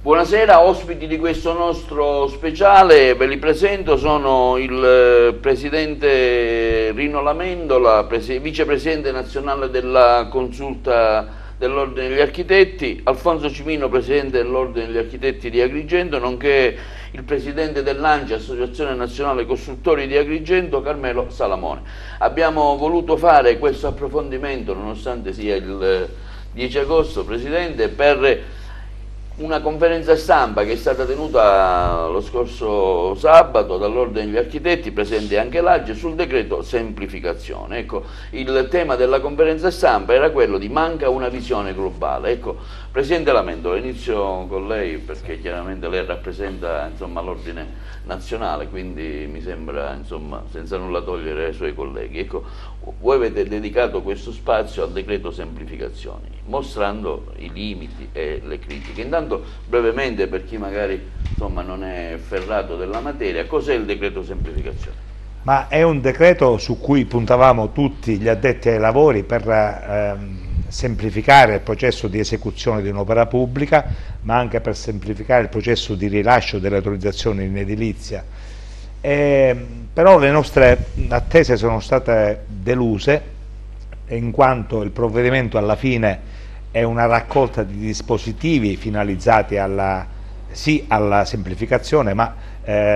Buonasera, ospiti di questo nostro speciale, ve li presento, sono il presidente Rino Lamendola, vicepresidente nazionale della Consulta dell'Ordine degli Architetti, Alfonso Cimino, presidente dell'Ordine degli Architetti di Agrigento, nonché il presidente dell'ANCI, Associazione Nazionale Costruttori di Agrigento, Carmelo Salamone. Abbiamo voluto fare questo approfondimento, nonostante sia il 10 agosto, presidente, per una conferenza stampa che è stata tenuta lo scorso sabato dall'Ordine degli Architetti, presente anche l'AGE, sul decreto semplificazione. Ecco, il tema della conferenza stampa era quello di manca una visione globale. Ecco, Presidente Lamendola, inizio con lei perché chiaramente lei rappresenta l'Ordine nazionale, quindi mi sembra, senza nulla togliere ai suoi colleghi. Ecco, voi avete dedicato questo spazio al decreto semplificazioni, mostrando i limiti e le critiche. Intanto, brevemente, per chi magari non è ferrato della materia, cos'è il decreto semplificazione? Ma è un decreto su cui puntavamo tutti gli addetti ai lavori per semplificare il processo di esecuzione di un'opera pubblica, ma anche per semplificare il processo di rilascio delle autorizzazioni in edilizia. Però le nostre attese sono state deluse, in quanto il provvedimento alla fine è una raccolta di dispositivi finalizzati sì alla semplificazione, ma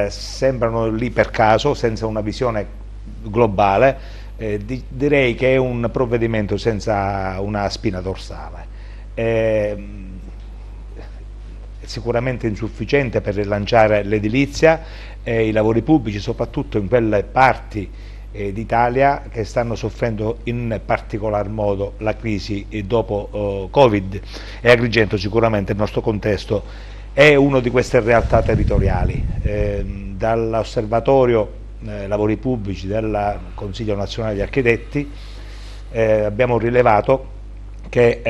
sembrano lì per caso, senza una visione globale. Direi che è un provvedimento senza una spina dorsale. Sicuramente insufficiente per rilanciare l'edilizia e i lavori pubblici, soprattutto in quelle parti d'Italia che stanno soffrendo in particolar modo la crisi dopo Covid, e Agrigento sicuramente, il nostro contesto, è una di queste realtà territoriali. Dall'osservatorio lavori pubblici del Consiglio Nazionale degli Architetti abbiamo rilevato che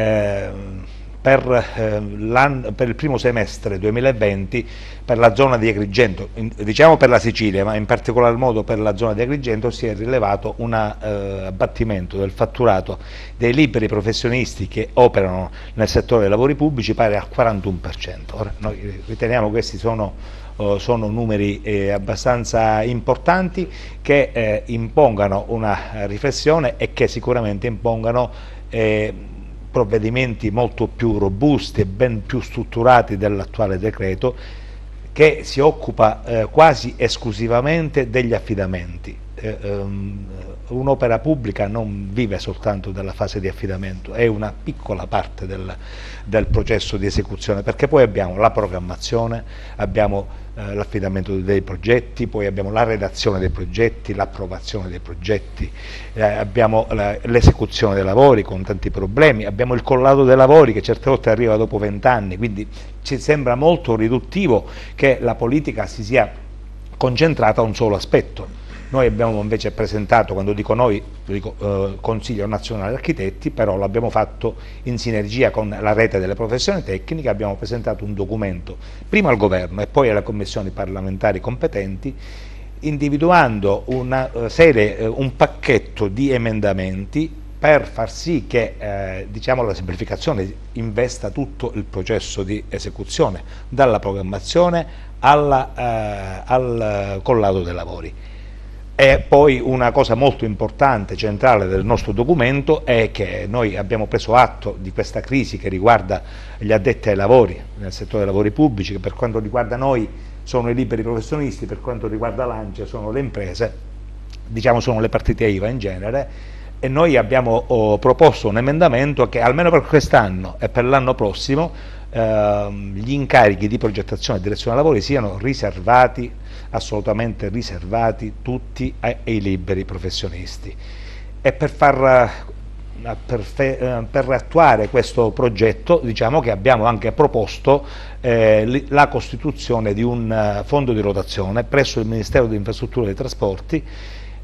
per il primo semestre 2020 per la zona di Agrigento, diciamo per la Sicilia, ma in particolar modo per la zona di Agrigento, si è rilevato un abbattimento del fatturato dei liberi professionisti che operano nel settore dei lavori pubblici pari al 41%. Ora, noi riteniamo che questi sono numeri abbastanza importanti, che impongano una riflessione e che sicuramente impongano provvedimenti molto più robusti e ben più strutturati dell'attuale decreto, che si occupa quasi esclusivamente degli affidamenti. Un'opera pubblica non vive soltanto della fase di affidamento, è una piccola parte del processo di esecuzione, perché poi abbiamo la programmazione, abbiamo l'affidamento dei progetti, poi abbiamo la redazione dei progetti, l'approvazione dei progetti, abbiamo l'esecuzione dei lavori con tanti problemi, abbiamo il collato dei lavori che certe volte arriva dopo 20 anni, quindi ci sembra molto riduttivo che la politica si sia concentrata a un solo aspetto. Noi abbiamo invece presentato, quando dico noi, dico Consiglio Nazionale Architetti, però l'abbiamo fatto in sinergia con la rete delle professioni tecniche, abbiamo presentato un documento prima al Governo e poi alle commissioni parlamentari competenti, individuando un pacchetto di emendamenti per far sì che la semplificazione investa tutto il processo di esecuzione, dalla programmazione al collato dei lavori. E poi una cosa molto importante, centrale del nostro documento, è che noi abbiamo preso atto di questa crisi che riguarda gli addetti ai lavori nel settore dei lavori pubblici, che per quanto riguarda noi sono i liberi professionisti, per quanto riguarda l'ANCE sono le imprese, sono le partite IVA in genere, e noi abbiamo proposto un emendamento che almeno per quest'anno e per l'anno prossimo gli incarichi di progettazione e direzione dei lavori siano riservati, assolutamente riservati, tutti ai liberi professionisti. E per attuare questo progetto che abbiamo anche proposto la costituzione di un fondo di rotazione presso il Ministero delle Infrastrutture e dei Trasporti,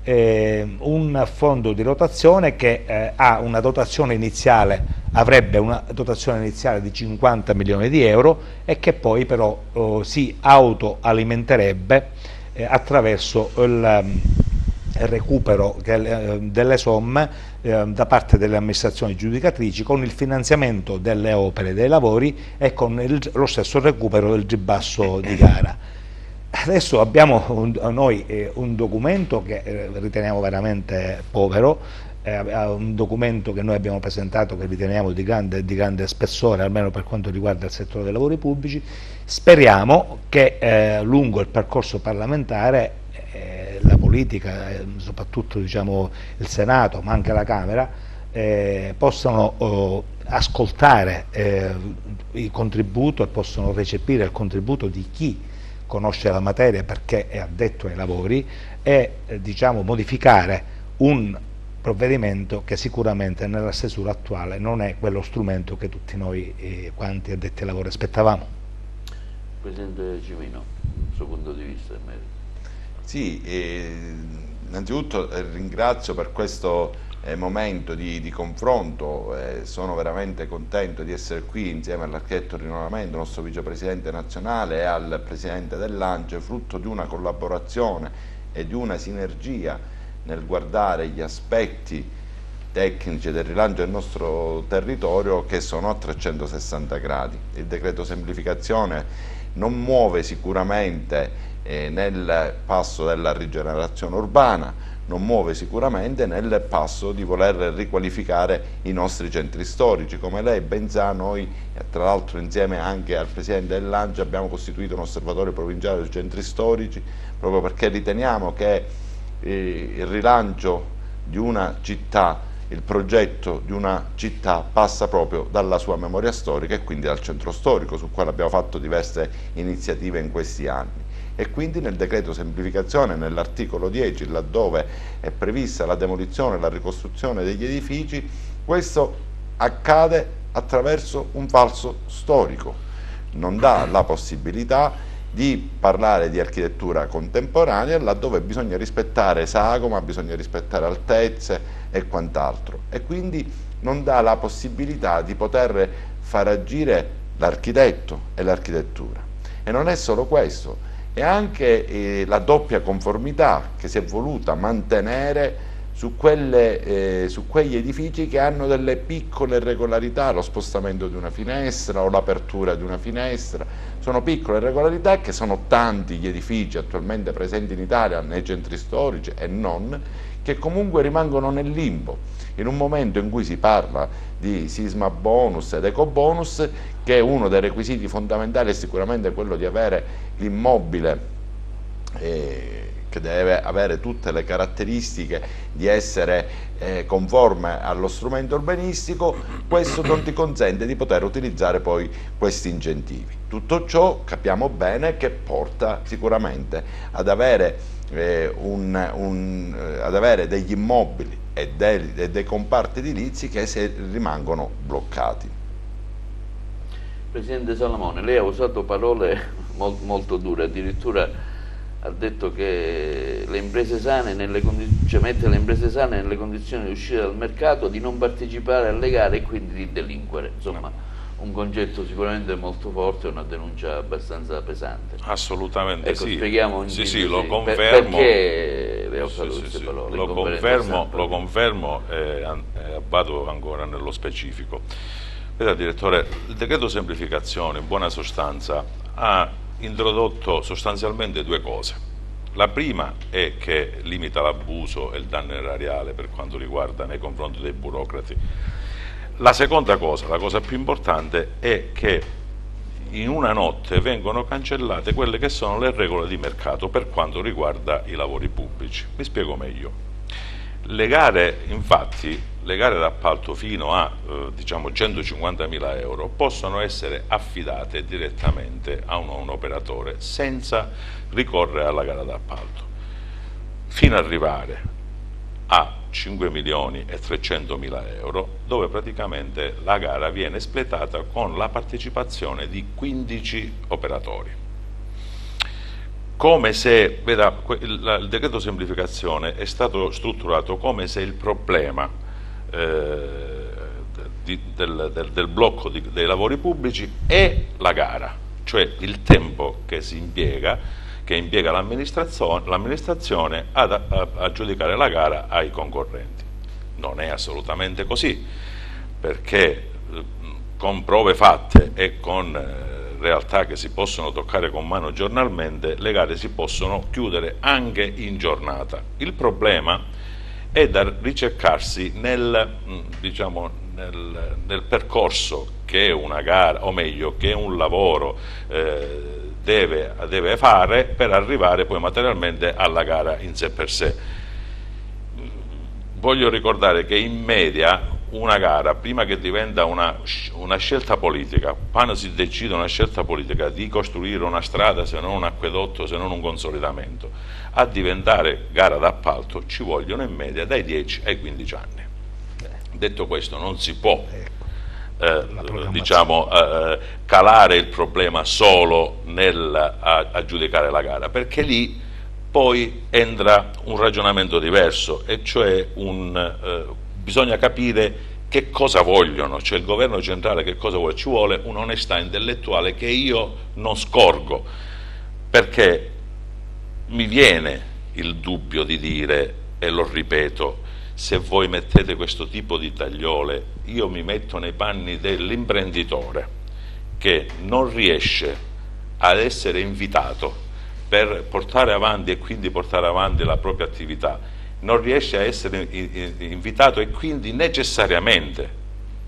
un fondo di rotazione che avrebbe una dotazione iniziale di 50 milioni di euro e che poi però si autoalimenterebbe attraverso recupero delle somme da parte delle amministrazioni giudicatrici con il finanziamento delle opere, dei lavori e con lo stesso recupero del ribasso di gara. Adesso abbiamo noi un documento che riteniamo veramente povero, un documento che noi abbiamo presentato che riteniamo di grande spessore, almeno per quanto riguarda il settore dei lavori pubblici. Speriamo che lungo il percorso parlamentare la politica, soprattutto diciamo, il Senato, ma anche la Camera, possano ascoltare il contributo e possono recepire il contributo di chi conosce la materia perché è addetto ai lavori e diciamo, modificare un provvedimento che sicuramente nella stesura attuale non è quello strumento che tutti noi quanti addetti ai lavori aspettavamo. Presidente Cimino, il suo punto di vista in merito. Sì, innanzitutto ringrazio per questo momento di confronto, sono veramente contento di essere qui insieme all'architetto Rino Lamendo, nostro vicepresidente nazionale, e al presidente dell'ANCE, frutto di una collaborazione e di una sinergia nel guardare gli aspetti tecnici del rilancio del nostro territorio che sono a 360 gradi. Il decreto semplificazione non muove sicuramente nel passo della rigenerazione urbana, non muove sicuramente nel passo di voler riqualificare i nostri centri storici. Come lei ben sa, noi tra l'altro insieme anche al presidente dell'ANCE abbiamo costituito un osservatorio provinciale sui centri storici proprio perché riteniamo che il rilancio di una città, il progetto di una città passa proprio dalla sua memoria storica e quindi dal centro storico, sul quale abbiamo fatto diverse iniziative in questi anni. E quindi nel decreto semplificazione, nell'articolo 10, laddove è prevista la demolizione e la ricostruzione degli edifici, questo accade attraverso un falso storico, non dà la possibilità di parlare di architettura contemporanea laddove bisogna rispettare sagoma, bisogna rispettare altezze e quant'altro, e quindi non dà la possibilità di poter far agire l'architetto e l'architettura. E non è solo questo, è anche la doppia conformità che si è voluta mantenere su quegli edifici che hanno delle piccole irregolarità, lo spostamento di una finestra o l'apertura di una finestra. Sono piccole irregolarità che sono tanti gli edifici attualmente presenti in Italia nei centri storici e non, che comunque rimangono nel limbo in un momento in cui si parla di sisma bonus ed eco bonus, che uno dei requisiti fondamentali è sicuramente quello di avere l'immobile che deve avere tutte le caratteristiche di essere conforme allo strumento urbanistico. Questo non ti consente di poter utilizzare poi questi incentivi. Tutto ciò capiamo bene che porta sicuramente ad avere, degli immobili e dei comparti edilizi che rimangono bloccati. Presidente Salamone, lei ha usato parole molto dure, addirittura ha detto che le imprese sane mette le imprese sane nelle condizioni di uscire dal mercato, di non partecipare alle gare e quindi di delinquere. Insomma, un concetto sicuramente molto forte e una denuncia abbastanza pesante. Assolutamente, ecco, sì. Spieghiamo in sì, lo confermo. Perché le ho usato queste parole? Lo confermo e vado ancora nello specifico. Veda, direttore, il decreto semplificazione in buona sostanza ha introdotto sostanzialmente due cose. La prima è che limita l'abuso e il danno erariale per quanto riguarda nei confronti dei burocrati. La seconda cosa, la cosa più importante, è che in una notte vengono cancellate quelle che sono le regole di mercato per quanto riguarda i lavori pubblici. Mi spiego meglio. Le gare, infatti, le gare d'appalto fino a diciamo 150.000 euro possono essere affidate direttamente a un operatore senza ricorrere alla gara d'appalto, fino ad arrivare a 5.300.000 euro, dove praticamente la gara viene espletata con la partecipazione di 15 operatori. Come se, veda, il decreto semplificazione è stato strutturato come se il problema del blocco dei lavori pubblici è la gara, cioè il tempo che si impiega, che impiega l'amministrazione a giudicare la gara ai concorrenti. Non è assolutamente così, perché con prove fatte e con realtà che si possono toccare con mano giornalmente, le gare si possono chiudere anche in giornata. Il problema è da ricercarsi nel percorso che una gara, o meglio, che un lavoro deve fare per arrivare poi materialmente alla gara in sé per sé. Voglio ricordare che in media una gara, prima che diventa una scelta politica, quando si decide una scelta politica di costruire una strada, se non un acquedotto, se non un consolidamento, a diventare gara d'appalto ci vogliono in media dai 10 ai 15 anni. Detto questo, non si può calare il problema solo nel aggiudicare la gara, perché lì poi entra un ragionamento diverso, e cioè bisogna capire che cosa vogliono, cioè il governo centrale che cosa vuole. Ci vuole un'onestà intellettuale che io non scorgo, perché mi viene il dubbio di dire, e lo ripeto, se voi mettete questo tipo di tagliole, io mi metto nei panni dell'imprenditore che non riesce ad essere invitato per portare avanti e quindi portare avanti la propria attività, non riesce a essere invitato e quindi necessariamente,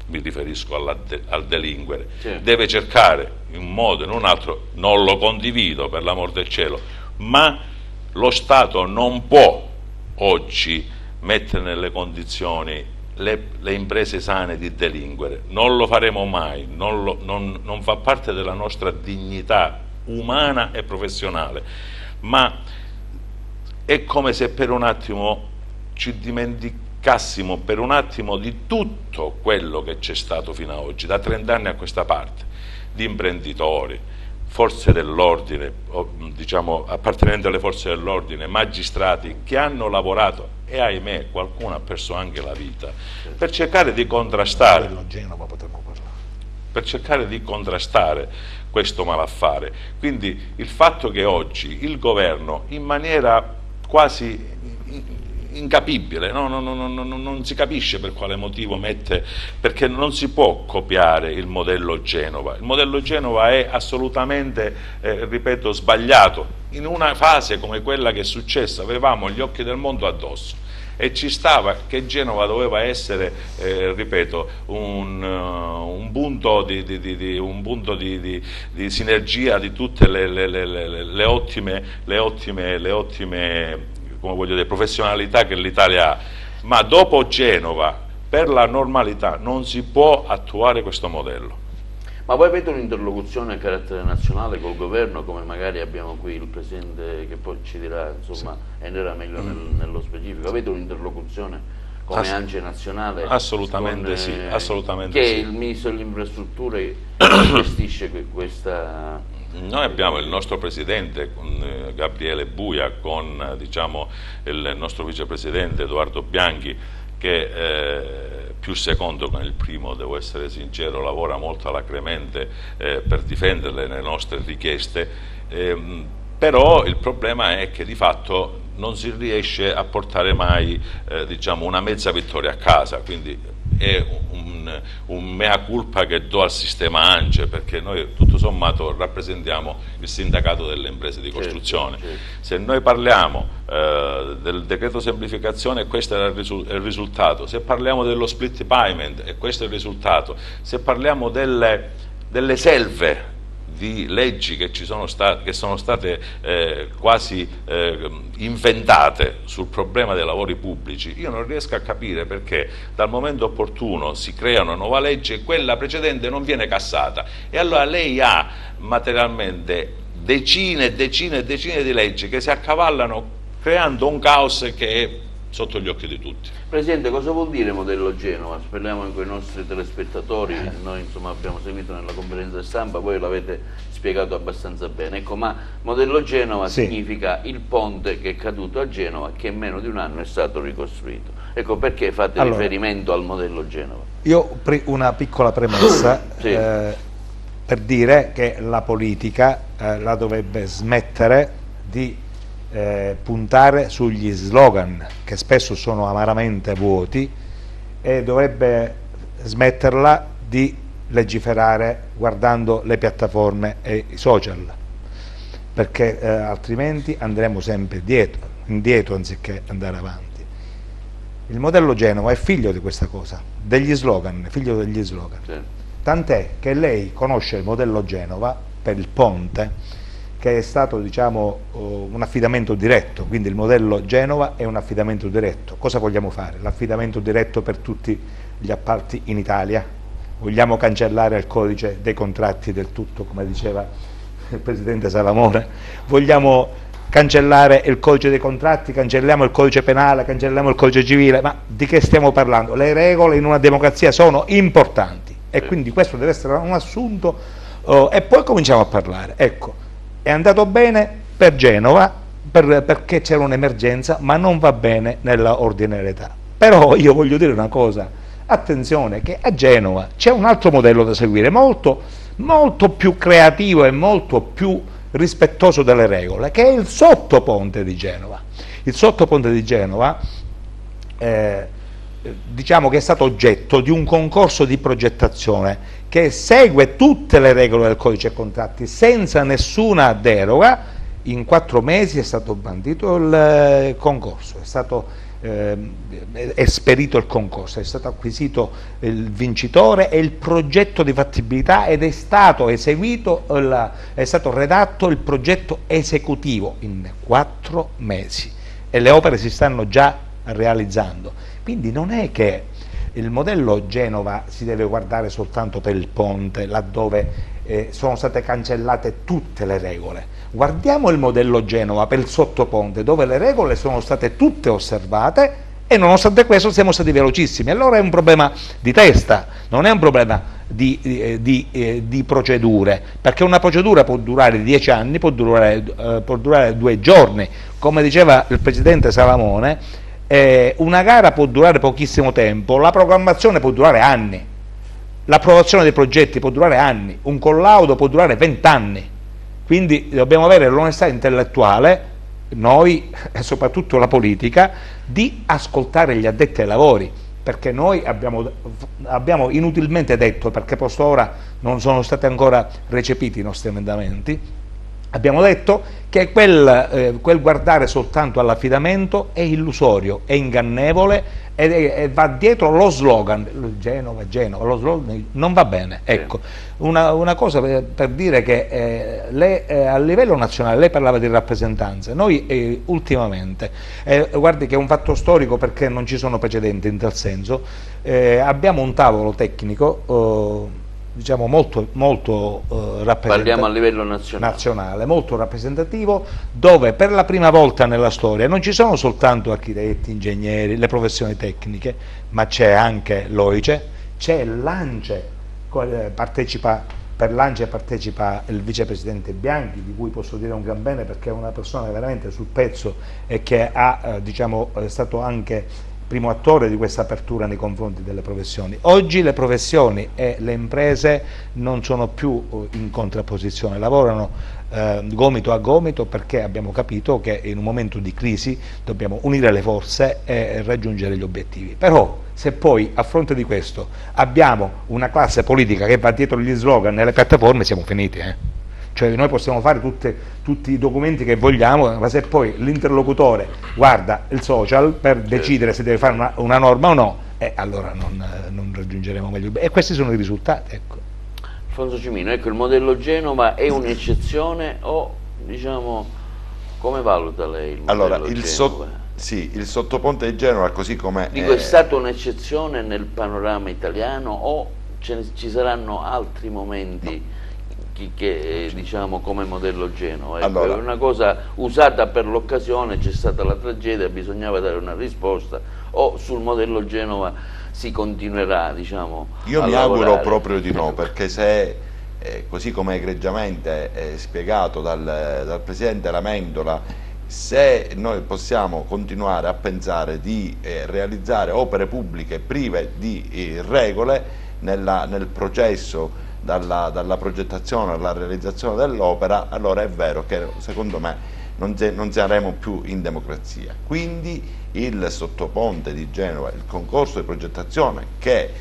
mi riferisco al delinquere, certo, deve cercare in un modo o in un altro, non lo condivido per l'amor del cielo, ma lo Stato non può oggi mettere nelle condizioni le imprese sane di delinquere, non lo faremo mai, non fa parte della nostra dignità umana e professionale, ma è come se per un attimo ci dimenticassimo per un attimo di tutto quello che c'è stato fino ad oggi, da 30 anni a questa parte, di imprenditori, forze dell'ordine, diciamo appartenenti alle forze dell'ordine, magistrati che hanno lavorato, e ahimè qualcuno ha perso anche la vita, per cercare di contrastare, questo malaffare. Quindi il fatto che oggi il governo, in maniera quasi incapibile, non si capisce per quale motivo mette, perché non si può copiare il modello Genova. Il modello Genova è assolutamente, ripeto, sbagliato. In una fase come quella che è successa avevamo gli occhi del mondo addosso e ci stava che Genova doveva essere, ripeto, un punto di sinergia di tutte le ottime come voglio dire, professionalità che l'Italia ha, ma dopo Genova, per la normalità, non si può attuare questo modello. Ma voi avete un'interlocuzione a carattere nazionale col governo, come magari abbiamo qui il Presidente che poi ci dirà, insomma, entrerà meglio nello specifico, avete un'interlocuzione come ANCE nazionale? Assolutamente sì, assolutamente che sì. Che il Ministro delle Infrastrutture gestisce questa... Noi abbiamo il nostro Presidente, Gabriele Buia, con diciamo, il nostro Vicepresidente Edoardo Bianchi, che più secondo con il primo, devo essere sincero, lavora molto alacremente per difendere le nostre richieste, però il problema è che di fatto non si riesce a portare mai diciamo, una mezza vittoria a casa, quindi è un mea culpa che do al sistema ANCE, perché noi tutto sommato rappresentiamo il sindacato delle imprese di costruzione. Certo. Se noi parliamo del decreto semplificazione, questo era il risultato; se parliamo dello split payment, e questo è il risultato; se parliamo delle selve di leggi che sono state quasi inventate sul problema dei lavori pubblici, io non riesco a capire perché dal momento opportuno si crea una nuova legge e quella precedente non viene cassata, e allora lei ha materialmente decine e decine e decine di leggi che si accavallano, creando un caos che è sotto gli occhi di tutti. Presidente, cosa vuol dire modello Genova? Speriamo con i nostri telespettatori, noi insomma abbiamo seguito nella conferenza stampa, voi l'avete spiegato abbastanza bene, ecco, ma modello Genova significa il ponte che è caduto a Genova, che in meno di un anno è stato ricostruito. Ecco perché fate riferimento al modello Genova. Io una piccola premessa per dire che la politica la dovrebbe smettere di puntare sugli slogan che spesso sono amaramente vuoti e dovrebbe smetterla di legiferare guardando le piattaforme e i social, perché altrimenti andremo sempre indietro anziché andare avanti. Il modello Genova è figlio di questa cosa, degli slogan, figlio degli slogan. Sì. Tant'è che lei conosce il modello Genova per il ponte, che è stato, diciamo, un affidamento diretto, quindi il modello Genova è un affidamento diretto. Cosa vogliamo fare? L'affidamento diretto per tutti gli appalti in Italia? Vogliamo cancellare il codice dei contratti del tutto, come diceva il Presidente Salamone? Vogliamo cancellare il codice dei contratti, cancelliamo il codice penale, cancelliamo il codice civile? Ma di che stiamo parlando? Le regole in una democrazia sono importanti e quindi questo deve essere un assunto e poi cominciamo a parlare. Ecco. È andato bene per Genova perché c'era un'emergenza, ma non va bene nella ordinarietà. Però io voglio dire una cosa, attenzione che a Genova c'è un altro modello da seguire, molto, molto più creativo e molto più rispettoso delle regole, che è il sottoponte di Genova. Il sottoponte di Genova diciamo che è stato oggetto di un concorso di progettazione che segue tutte le regole del codice contratti senza nessuna deroga. In 4 mesi è stato bandito il concorso, è stato esperito il concorso, è stato acquisito il vincitore e il progetto di fattibilità ed è stato eseguito, è stato redatto il progetto esecutivo in 4 mesi e le opere si stanno già realizzando. Quindi non è che il modello Genova si deve guardare soltanto per il ponte, laddove sono state cancellate tutte le regole. Guardiamo il modello Genova per il sottoponte, dove le regole sono state tutte osservate e nonostante questo siamo stati velocissimi. Allora è un problema di testa, non è un problema di procedure, perché una procedura può durare 10 anni, può durare 2 giorni. Come diceva il Presidente Salamone, una gara può durare pochissimo tempo, la programmazione può durare anni, l'approvazione dei progetti può durare anni, un collaudo può durare 20 anni, quindi dobbiamo avere l'onestà intellettuale, noi e soprattutto la politica, di ascoltare gli addetti ai lavori, perché noi abbiamo inutilmente detto, perché posto ora non sono stati ancora recepiti i nostri emendamenti, abbiamo detto che quel guardare soltanto all'affidamento è illusorio, è ingannevole e va dietro lo slogan Genova, lo slogan non va bene. Ecco, una cosa per dire che a livello nazionale, lei parlava di rappresentanze, noi ultimamente, guardi che è un fatto storico perché non ci sono precedenti in tal senso, abbiamo un tavolo tecnico diciamo molto rappresentativo, parliamo a livello nazionale, molto rappresentativo, dove per la prima volta nella storia non ci sono soltanto architetti, ingegneri, le professioni tecniche, ma c'è anche l'OICE, c'è l'ANCE, per l'ANCE partecipa il vicepresidente Bianchi, di cui posso dire un gran bene perché è una persona veramente sul pezzo e che è stato anche primo attore di questa apertura nei confronti delle professioni. Oggi le professioni e le imprese non sono più in contrapposizione, lavorano gomito a gomito perché abbiamo capito che in un momento di crisi dobbiamo unire le forze e raggiungere gli obiettivi. Però se poi a fronte di questo abbiamo una classe politica che va dietro gli slogan nelle piattaforme, siamo finiti. Cioè noi possiamo fare tutti i documenti che vogliamo, ma se poi l'interlocutore guarda il social per decidere se deve fare una norma o no, allora non raggiungeremo meglio. E questi sono i risultati. Ecco. Alfonso Cimino, ecco, il modello Genova è un'eccezione o, diciamo, come valuta lei il modello Genova? Sì, il sottoponte di Genova così come dico, è stata un'eccezione nel panorama italiano o ci saranno altri momenti che diciamo come modello Genova? Allora, è una cosa usata per l'occasione, c'è stata la tragedia, bisognava dare una risposta, o sul modello Genova si continuerà, diciamo, io mi auguro proprio di no, perché se così come egregiamente spiegato dal Presidente Lamendola, se noi possiamo continuare a pensare di realizzare opere pubbliche prive di regole nel processo dalla progettazione alla realizzazione dell'opera, allora è vero che secondo me non saremo più in democrazia. Quindi il sottoponte di Genova, il concorso di progettazione che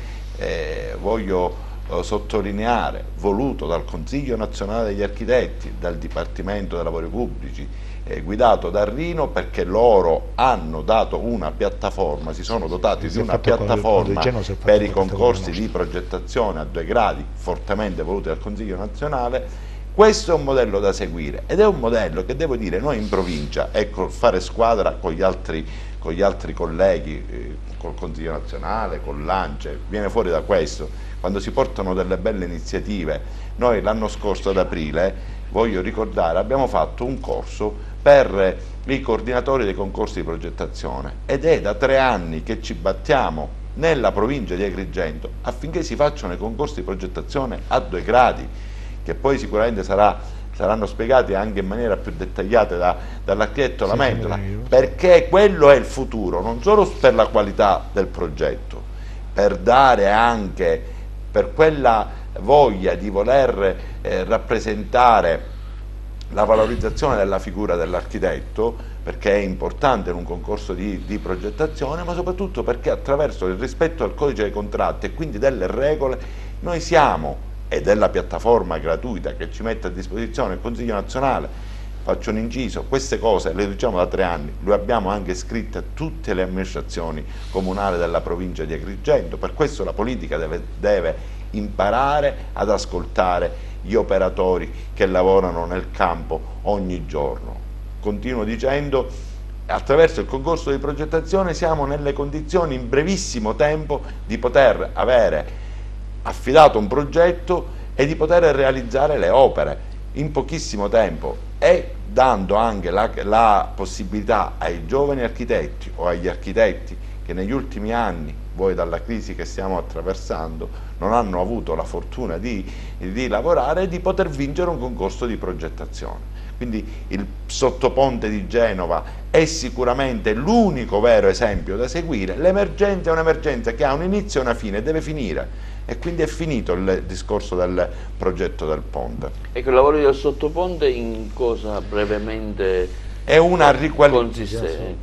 voglio sottolineare, voluto dal Consiglio Nazionale degli Architetti, dal Dipartimento dei Lavori Pubblici, guidato da Rino, perché loro hanno dato una piattaforma, si sono dotati di una piattaforma per i concorsi di progettazione a 2 gradi, fortemente voluti dal Consiglio Nazionale. Questo è un modello da seguire ed è un modello che, devo dire, noi in provincia, ecco, fare squadra con gli altri colleghi, col Consiglio Nazionale, con l'ANCE, viene fuori da questo. Quando si portano delle belle iniziative, noi l'anno scorso ad aprile, voglio ricordare, abbiamo fatto un corso per i coordinatori dei concorsi di progettazione ed è da 3 anni che ci battiamo nella provincia di Agrigento affinché si facciano i concorsi di progettazione a 2 gradi, che poi sicuramente saranno spiegati anche in maniera più dettagliata dall'architetto Lamendola, perché quello è il futuro, non solo per la qualità del progetto, per dare anche, per quella voglia di voler rappresentare la valorizzazione della figura dell'architetto, perché è importante in un concorso di progettazione, ma soprattutto perché attraverso il rispetto del codice dei contratti e quindi delle regole noi siamo, e della piattaforma gratuita che ci mette a disposizione il Consiglio Nazionale, faccio un inciso, queste cose le diciamo da 3 anni, le abbiamo anche scritte a tutte le amministrazioni comunali della provincia di Agrigento, per questo la politica deve imparare ad ascoltare gli operatori che lavorano nel campo ogni giorno. Continuo dicendo, attraverso il concorso di progettazione siamo nelle condizioni in brevissimo tempo di poter avere affidato un progetto e di poter realizzare le opere in pochissimo tempo, e dando anche la possibilità ai giovani architetti o agli architetti che negli ultimi anni, voi dalla crisi che stiamo attraversando, non hanno avuto la fortuna di lavorare, di poter vincere un concorso di progettazione. Quindi il sottoponte di Genova è sicuramente l'unico vero esempio da seguire. L'emergenza è un'emergenza che ha un inizio e una fine, deve finire, e quindi è finito il discorso del progetto del ponte. Ecco, il lavoro del sottoponte in cosa brevemente è una consiste?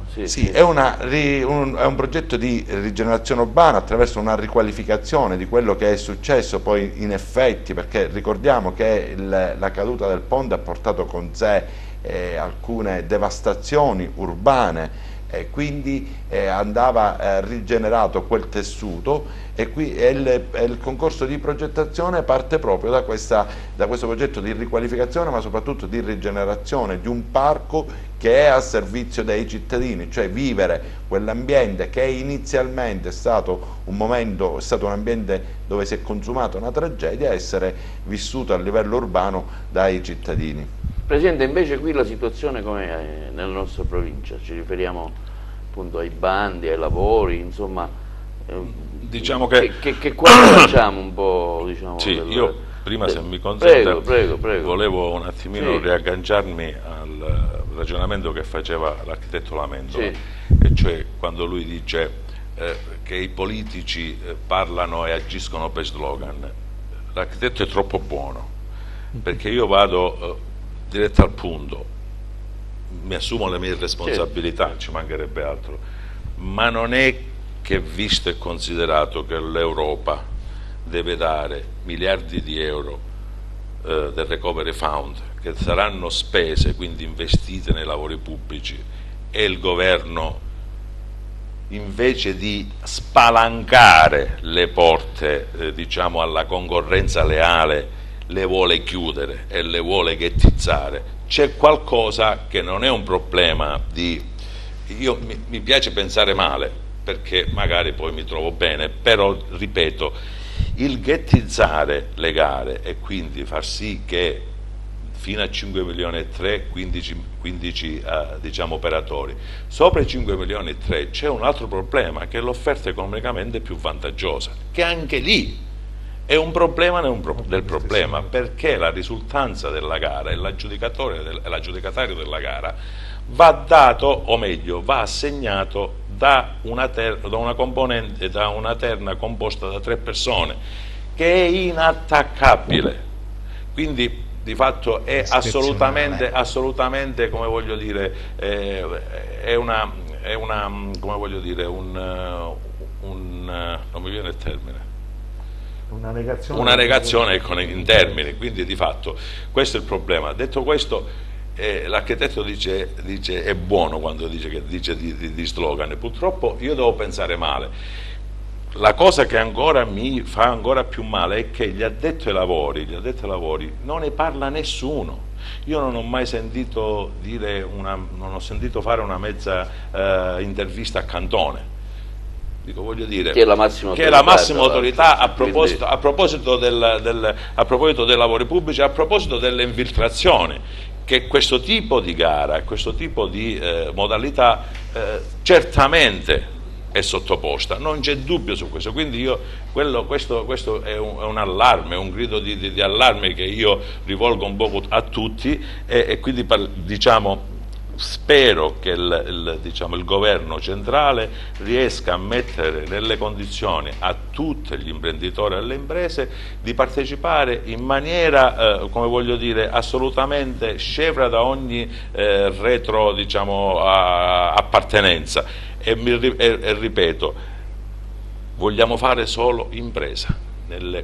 È un progetto di rigenerazione urbana attraverso una riqualificazione di quello che è successo poi in effetti, perché ricordiamo che la caduta del ponte ha portato con sé alcune devastazioni urbane, e quindi andava rigenerato quel tessuto, e qui il concorso di progettazione parte proprio da questo progetto di riqualificazione, ma soprattutto di rigenerazione di un parco che è a servizio dei cittadini, cioè vivere quell'ambiente che inizialmente è stato un ambiente dove si è consumata una tragedia, essere vissuto a livello urbano dai cittadini. Presidente, invece qui la situazione com'è nella nostra provincia? Ci riferiamo appunto ai bandi, ai lavori, insomma, diciamo che quadro facciamo un po', diciamo, sì, io prima, se mi consente, prego. volevo un attimino riagganciarmi al ragionamento che faceva l'architetto Lamendola, e cioè quando lui dice che i politici parlano e agiscono per slogan. L'architetto è troppo buono, perché io vado diretto al punto, mi assumo le mie responsabilità, ci mancherebbe altro, ma non è che, visto e considerato che l'Europa deve dare miliardi di euro del Recovery Fund, che saranno spese, quindi investite nei lavori pubblici, e il governo, invece di spalancare le porte diciamo alla concorrenza leale, le vuole chiudere e le vuole ghettizzare. C'è qualcosa che non è un problema mi piace pensare male, perché magari poi mi trovo bene, però ripeto, il ghettizzare le gare e quindi far sì che fino a 5 milioni e 3, 15 diciamo operatori, sopra i 5 milioni e 3 c'è un altro problema, che è l'offerta economicamente più vantaggiosa, che anche lì è un problema del problema, perché la risultanza della gara e l'aggiudicatario della gara va dato, o meglio va assegnato da una terna composta da 3 persone, che è inattaccabile. Quindi di fatto è assolutamente, come voglio dire, come voglio dire, non mi viene il termine. Una negazione in termini, quindi di fatto questo è il problema. Detto questo, l'architetto dice è buono quando dice di slogan, purtroppo io devo pensare male. La cosa che ancora mi fa ancora più male è che gli addetti ai lavori non ne parla nessuno. Io non ho mai sentito non ho sentito fare una mezza intervista a Cantone. Dico, voglio dire, che è la massima autorità, a proposito dei lavori pubblici, a proposito delle infiltrazioni, che questo tipo di gara, questo tipo di modalità certamente è sottoposta, non c'è dubbio su questo. Quindi questo è un allarme, un grido di allarme che io rivolgo un po' a tutti, e quindi diciamo spero che il governo centrale riesca a mettere nelle condizioni a tutti gli imprenditori e alle imprese di partecipare in maniera, come voglio dire, assolutamente scevra da ogni appartenenza. E ripeto, vogliamo fare solo impresa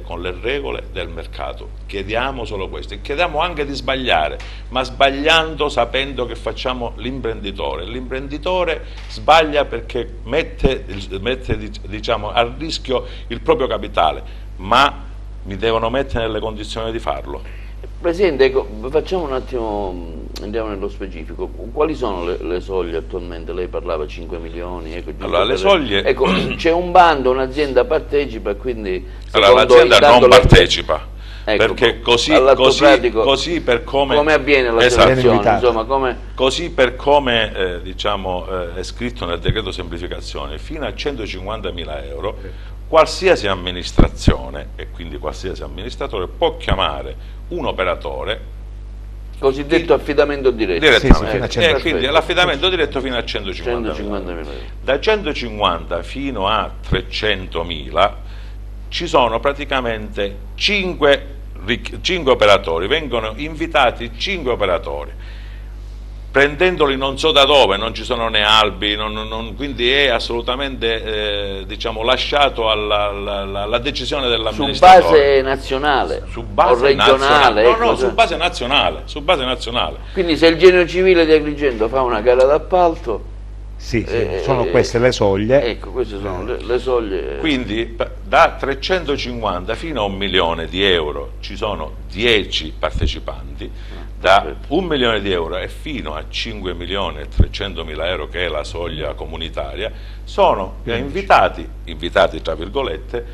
con le regole del mercato, chiediamo solo questo, e chiediamo anche di sbagliare, ma sbagliando sapendo che facciamo l'imprenditore. L'imprenditore sbaglia perché mette diciamo, a rischio il proprio capitale, ma mi devono mettere nelle condizioni di farlo. Presidente, ecco, facciamo un attimo, andiamo nello specifico. Quali sono le soglie attualmente? Lei parlava 5 milioni. Ecco, allora, le soglie... Ecco, c'è un bando, un'azienda partecipa, quindi... Allora, l'azienda non partecipa, ecco, perché così per come avviene la selezione, insomma, così per come diciamo, è scritto nel decreto semplificazione, fino a 150.000 euro, qualsiasi amministrazione, e quindi qualsiasi amministratore, può chiamare un operatore, cosiddetto affidamento diretto, quindi l'affidamento diretto fino a 150.000 euro. Da 150 fino a 300.000 ci sono praticamente 5 operatori, vengono invitati 5 operatori, prendendoli non so da dove, non ci sono né albi, quindi è assolutamente diciamo, lasciato alla decisione dell'amministratore. Su base nazionale? Su base o regionale? Ecco, no, su base nazionale, Quindi se il Genio Civile di Agrigento fa una gara d'appalto... Sì, sono queste le soglie. Ecco, queste sono le soglie. Quindi da 350 fino a 1 milione di euro ci sono 10 partecipanti, da 1 milione di euro e fino a 5 milioni e 300.000 euro, che è la soglia comunitaria, sono invitati tra virgolette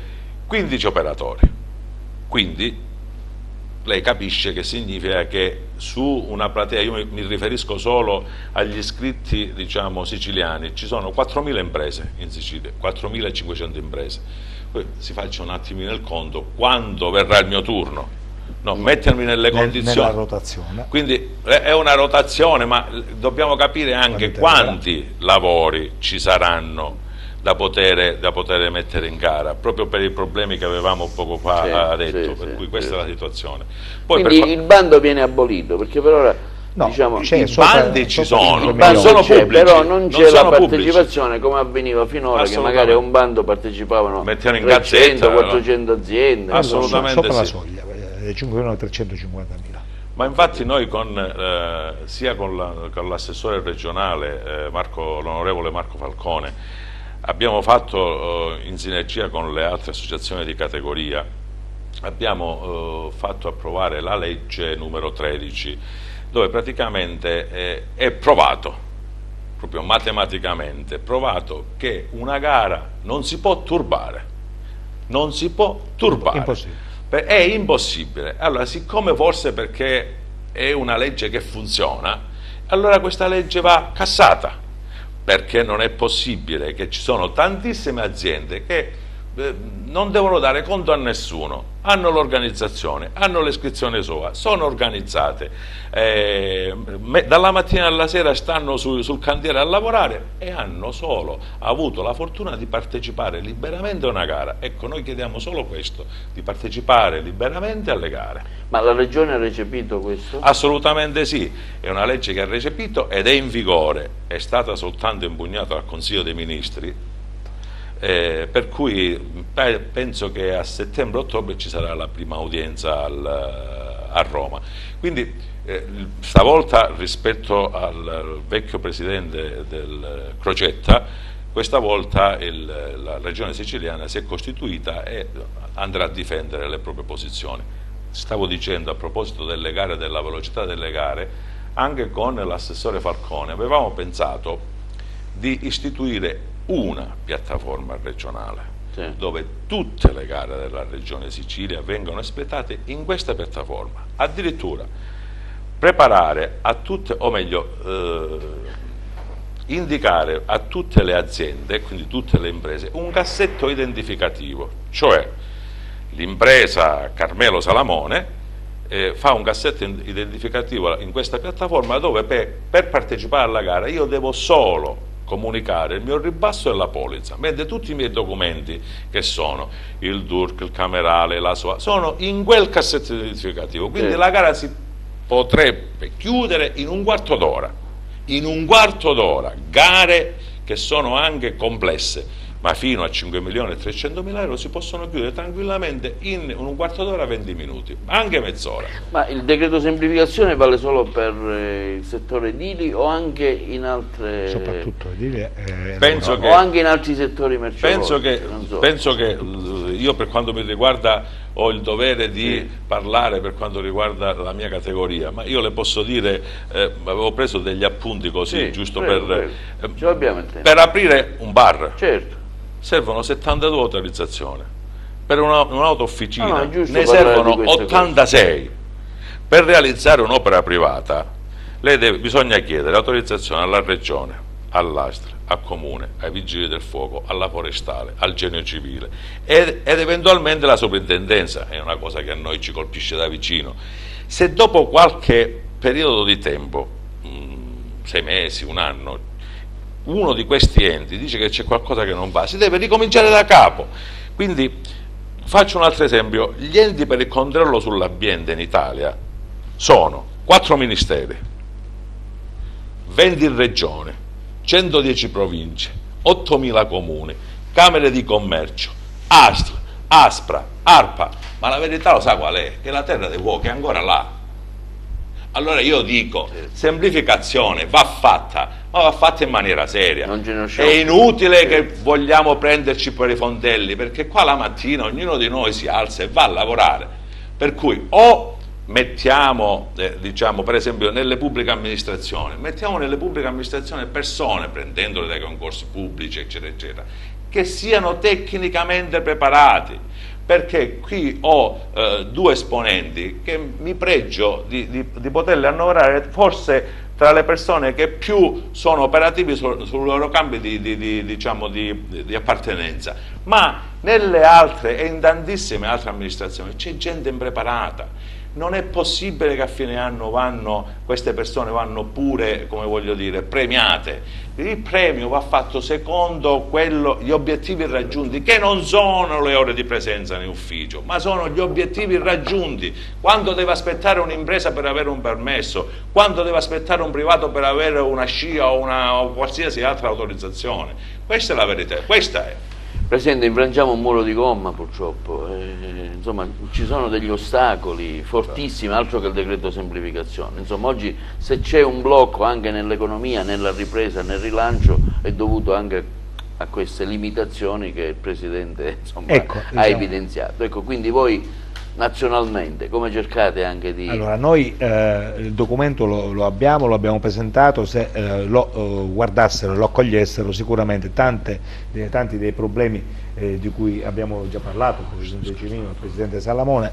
15 operatori. Quindi lei capisce che significa che su una platea, io mi riferisco solo agli iscritti diciamo siciliani, ci sono 4.000 imprese in Sicilia, 4.500 imprese. Poi si faccia un attimino il conto, quando verrà il mio turno, no, mettermi nelle condizioni, nella rotazione. Quindi è una rotazione, ma dobbiamo capire anche quanti lavori ci saranno da poter mettere in gara, proprio per i problemi che avevamo poco fa detto, per cui questa è la situazione. Poi quindi il bando viene abolito, perché per ora diciamo, i bandi ci sono, sono pubblici, però non c'è la partecipazione come avveniva finora, che magari a un bando partecipavano 300-400 aziende. Assolutamente sopra la soglia, 5.350.000. Ma infatti noi sia con l'assessore regionale l'onorevole Marco Falcone, abbiamo fatto in sinergia con le altre associazioni di categoria, abbiamo fatto approvare la legge numero 13, dove praticamente è provato, proprio matematicamente provato, che una gara non si può turbare, è impossibile. Allora, siccome forse perché è una legge che funziona, allora questa legge va cassata, perché non è possibile che ci sono tantissime aziende che non devono dare conto a nessuno, hanno l'organizzazione, hanno l'iscrizione SOA, sono organizzate, dalla mattina alla sera stanno sul cantiere a lavorare e hanno solo avuto la fortuna di partecipare liberamente a una gara. Ecco, noi chiediamo solo questo, di partecipare liberamente alle gare. Ma la Regione ha recepito questo? Assolutamente sì, è una legge che ha recepito ed è in vigore, è stata soltanto impugnata dal Consiglio dei Ministri. Per cui penso che a settembre-ottobre ci sarà la prima udienza a Roma. Quindi stavolta rispetto al vecchio presidente del Crocetta, questa volta la regione siciliana si è costituita e andrà a difendere le proprie posizioni. Stavo dicendo a proposito delle gare, della velocità delle gare, anche con l'assessore Falcone avevamo pensato di istituire una piattaforma regionale, sì, dove tutte le gare della regione Sicilia vengono espletate in questa piattaforma. Addirittura preparare a tutte, o meglio indicare a tutte le aziende, quindi tutte le imprese, un cassetto identificativo, cioè l'impresa Carmelo Salamone fa un cassetto identificativo in questa piattaforma dove per partecipare alla gara io devo solo comunicare il mio ribasso e la polizza, mentre tutti i miei documenti, che sono il DURC, il camerale, la SOA, sono in quel cassetto identificativo, quindi la gara si potrebbe chiudere in un quarto d'ora, gare che sono anche complesse, ma fino a 5.300.000 euro si possono chiudere tranquillamente in un quarto d'ora, 20 minuti, anche mezz'ora. Ma il decreto semplificazione vale solo per il settore edili o anche in altre... Soprattutto edili o anche in altri settori merceologici? Penso che io, per quanto mi riguarda, ho il dovere di parlare per quanto riguarda la mia categoria, ma io le posso dire, avevo preso degli appunti così, giusto per aprire un bar. Certo. Servono 72 autorizzazioni, per un'auto-officina ne servono 86. Per realizzare un'opera privata bisogna chiedere autorizzazione alla Regione, all'Astra, al Comune, ai Vigili del Fuoco, alla Forestale, al Genio Civile ed eventualmente la Soprintendenza. È una cosa che a noi ci colpisce da vicino. Se dopo qualche periodo di tempo, 6 mesi, un anno, uno di questi enti dice che c'è qualcosa che non va, si deve ricominciare da capo. Quindi faccio un altro esempio: gli enti per il controllo sull'ambiente in Italia sono 4 ministeri, 20 regioni, 110 province, 8.000 comuni, camere di commercio, ASL, ASPRA, ARPA, ma la verità lo sa qual è? Che la terra dei fuochi è ancora là. Allora io dico, semplificazione va fatta, ma va fatta in maniera seria. È inutile che vogliamo prenderci per i fondelli, perché qua la mattina ognuno di noi si alza e va a lavorare. Per cui o mettiamo, diciamo, per esempio mettiamo nelle pubbliche amministrazioni persone, prendendole dai concorsi pubblici, eccetera, eccetera, che siano tecnicamente preparati. Perché qui ho 2 esponenti che mi pregio di poterli annoverare forse tra le persone che più sono operativi sul loro cambio di appartenenza, ma nelle altre e in tantissime altre amministrazioni c'è gente impreparata. Non è possibile che a fine anno queste persone vanno pure, come voglio dire, premiate. Il premio va fatto secondo gli obiettivi raggiunti, che non sono le ore di presenza in ufficio, ma sono gli obiettivi raggiunti. Quando deve aspettare un'impresa per avere un permesso, quando deve aspettare un privato per avere una SCIA o qualsiasi altra autorizzazione. Questa è la verità, questa è. Presidente, infrangiamo un muro di gomma purtroppo, insomma ci sono degli ostacoli fortissimi, altro che il decreto semplificazione. Insomma oggi se c'è un blocco anche nell'economia, nella ripresa, nel rilancio, è dovuto anche a queste limitazioni che il Presidente ha evidenziato. Ecco, quindi voi nazionalmente come cercate anche di... Allora noi il documento lo abbiamo presentato, se lo guardassero, lo accogliessero, sicuramente tanti dei problemi di cui abbiamo già parlato, il Presidente Cimino, il Presidente Salamone,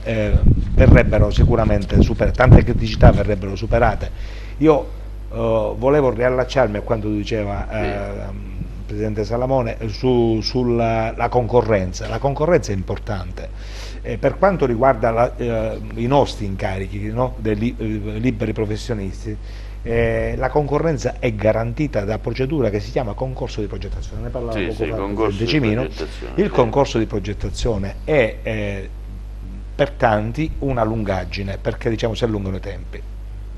verrebbero sicuramente superate, tante criticità verrebbero superate. Io volevo riallacciarmi a quanto diceva Presidente Salamone, sulla la concorrenza. La concorrenza è importante. Per quanto riguarda i nostri incarichi, no? dei liberi professionisti, la concorrenza è garantita da procedura che si chiama concorso di progettazione. Ne parlava poco fa il Presidente Cimino. Il concorso di progettazione è per tanti una lungaggine, perché diciamo si allungano i tempi.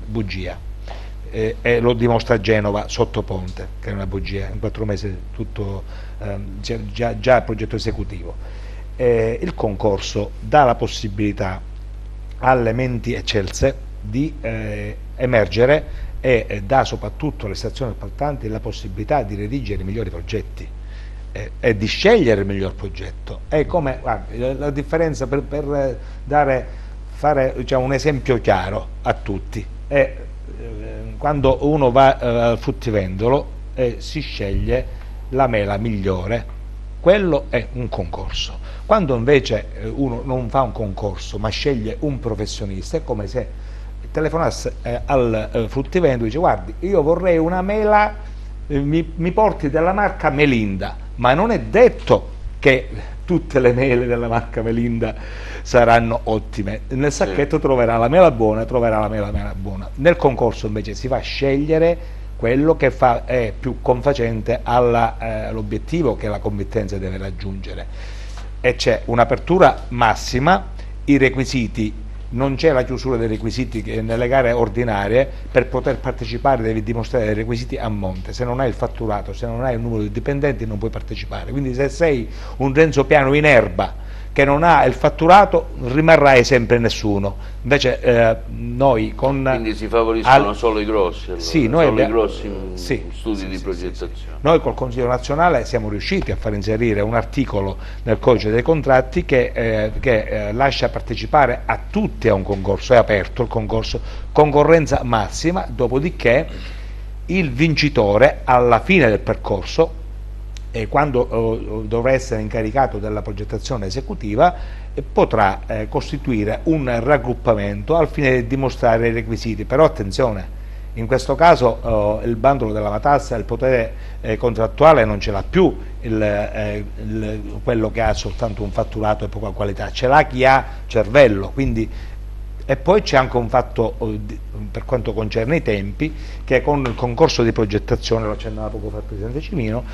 Bugia. E lo dimostra Genova sotto ponte, che è una bugia, in 4 mesi tutto già il progetto esecutivo. Il concorso dà la possibilità alle menti eccelse di emergere e dà soprattutto alle stazioni appaltanti la possibilità di redigere i migliori progetti e di scegliere il miglior progetto. È come la differenza per fare diciamo, un esempio chiaro a tutti è quando uno va al fruttivendolo si sceglie la mela migliore, quello è un concorso. Quando invece uno non fa un concorso ma sceglie un professionista, è come se telefonasse al fruttivendolo e dice: guardi, io vorrei una mela, mi porti della marca Melinda, ma non è detto che tutte le mele della marca Melinda saranno ottime. Nel sacchetto troverà la mela buona, troverà la mela buona. Nel concorso invece si va a scegliere quello che è più confacente all'obiettivo che la committenza deve raggiungere, e c'è un'apertura massima, i requisiti. Non c'è la chiusura dei requisiti che nelle gare ordinarie. Per poter partecipare devi dimostrare dei requisiti a monte. Se non hai il fatturato, se non hai il numero di dipendenti, non puoi partecipare. Quindi se sei un Renzo Piano in erba che non ha il fatturato, rimarrai sempre nessuno. Invece noi quindi si favoriscono solo i grossi, allora. Sì, noi solo i grossi studi di progettazione. Noi col Consiglio nazionale siamo riusciti a far inserire un articolo nel codice dei contratti che lascia partecipare a tutti a un concorso. È aperto il concorso, concorrenza massima, dopodiché il vincitore alla fine del percorso, quando dovrà essere incaricato della progettazione esecutiva, potrà costituire un raggruppamento al fine di dimostrare i requisiti. Però attenzione, in questo caso il bandolo della matassa, il potere contrattuale non ce l'ha più quello che ha soltanto un fatturato e poca qualità, ce l'ha chi ha cervello. Quindi, e poi c'è anche un fatto per quanto concerne i tempi, che con il concorso di progettazione, lo accennava poco fa il Presidente Cimino,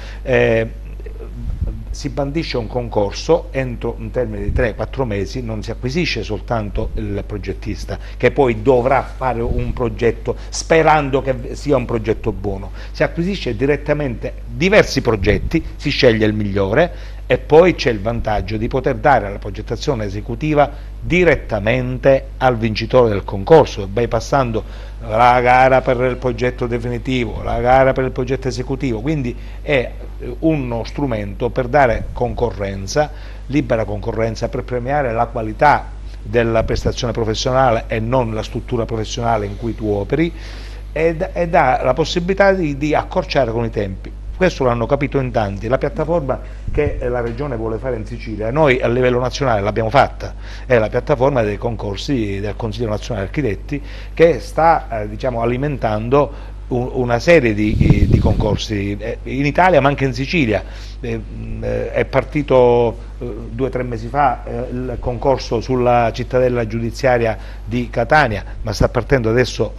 si bandisce un concorso entro un termine di 3-4 mesi, non si acquisisce soltanto il progettista che poi dovrà fare un progetto sperando che sia un progetto buono, si acquisisce direttamente diversi progetti, si sceglie il migliore e poi c'è il vantaggio di poter dare la progettazione esecutiva direttamente al vincitore del concorso, bypassando la gara per il progetto definitivo, la gara per il progetto esecutivo. Quindi è uno strumento per dare concorrenza, libera concorrenza, per premiare la qualità della prestazione professionale e non la struttura professionale in cui tu operi, e dà la possibilità di accorciare con i tempi. Questo l'hanno capito in tanti. La piattaforma che la Regione vuole fare in Sicilia, noi a livello nazionale l'abbiamo fatta, è la piattaforma dei concorsi del Consiglio Nazionale Architetti, che sta diciamo, alimentando una serie di concorsi in Italia ma anche in Sicilia. È partito 2 o 3 mesi fa il concorso sulla cittadella giudiziaria di Catania, ma sta partendo adesso,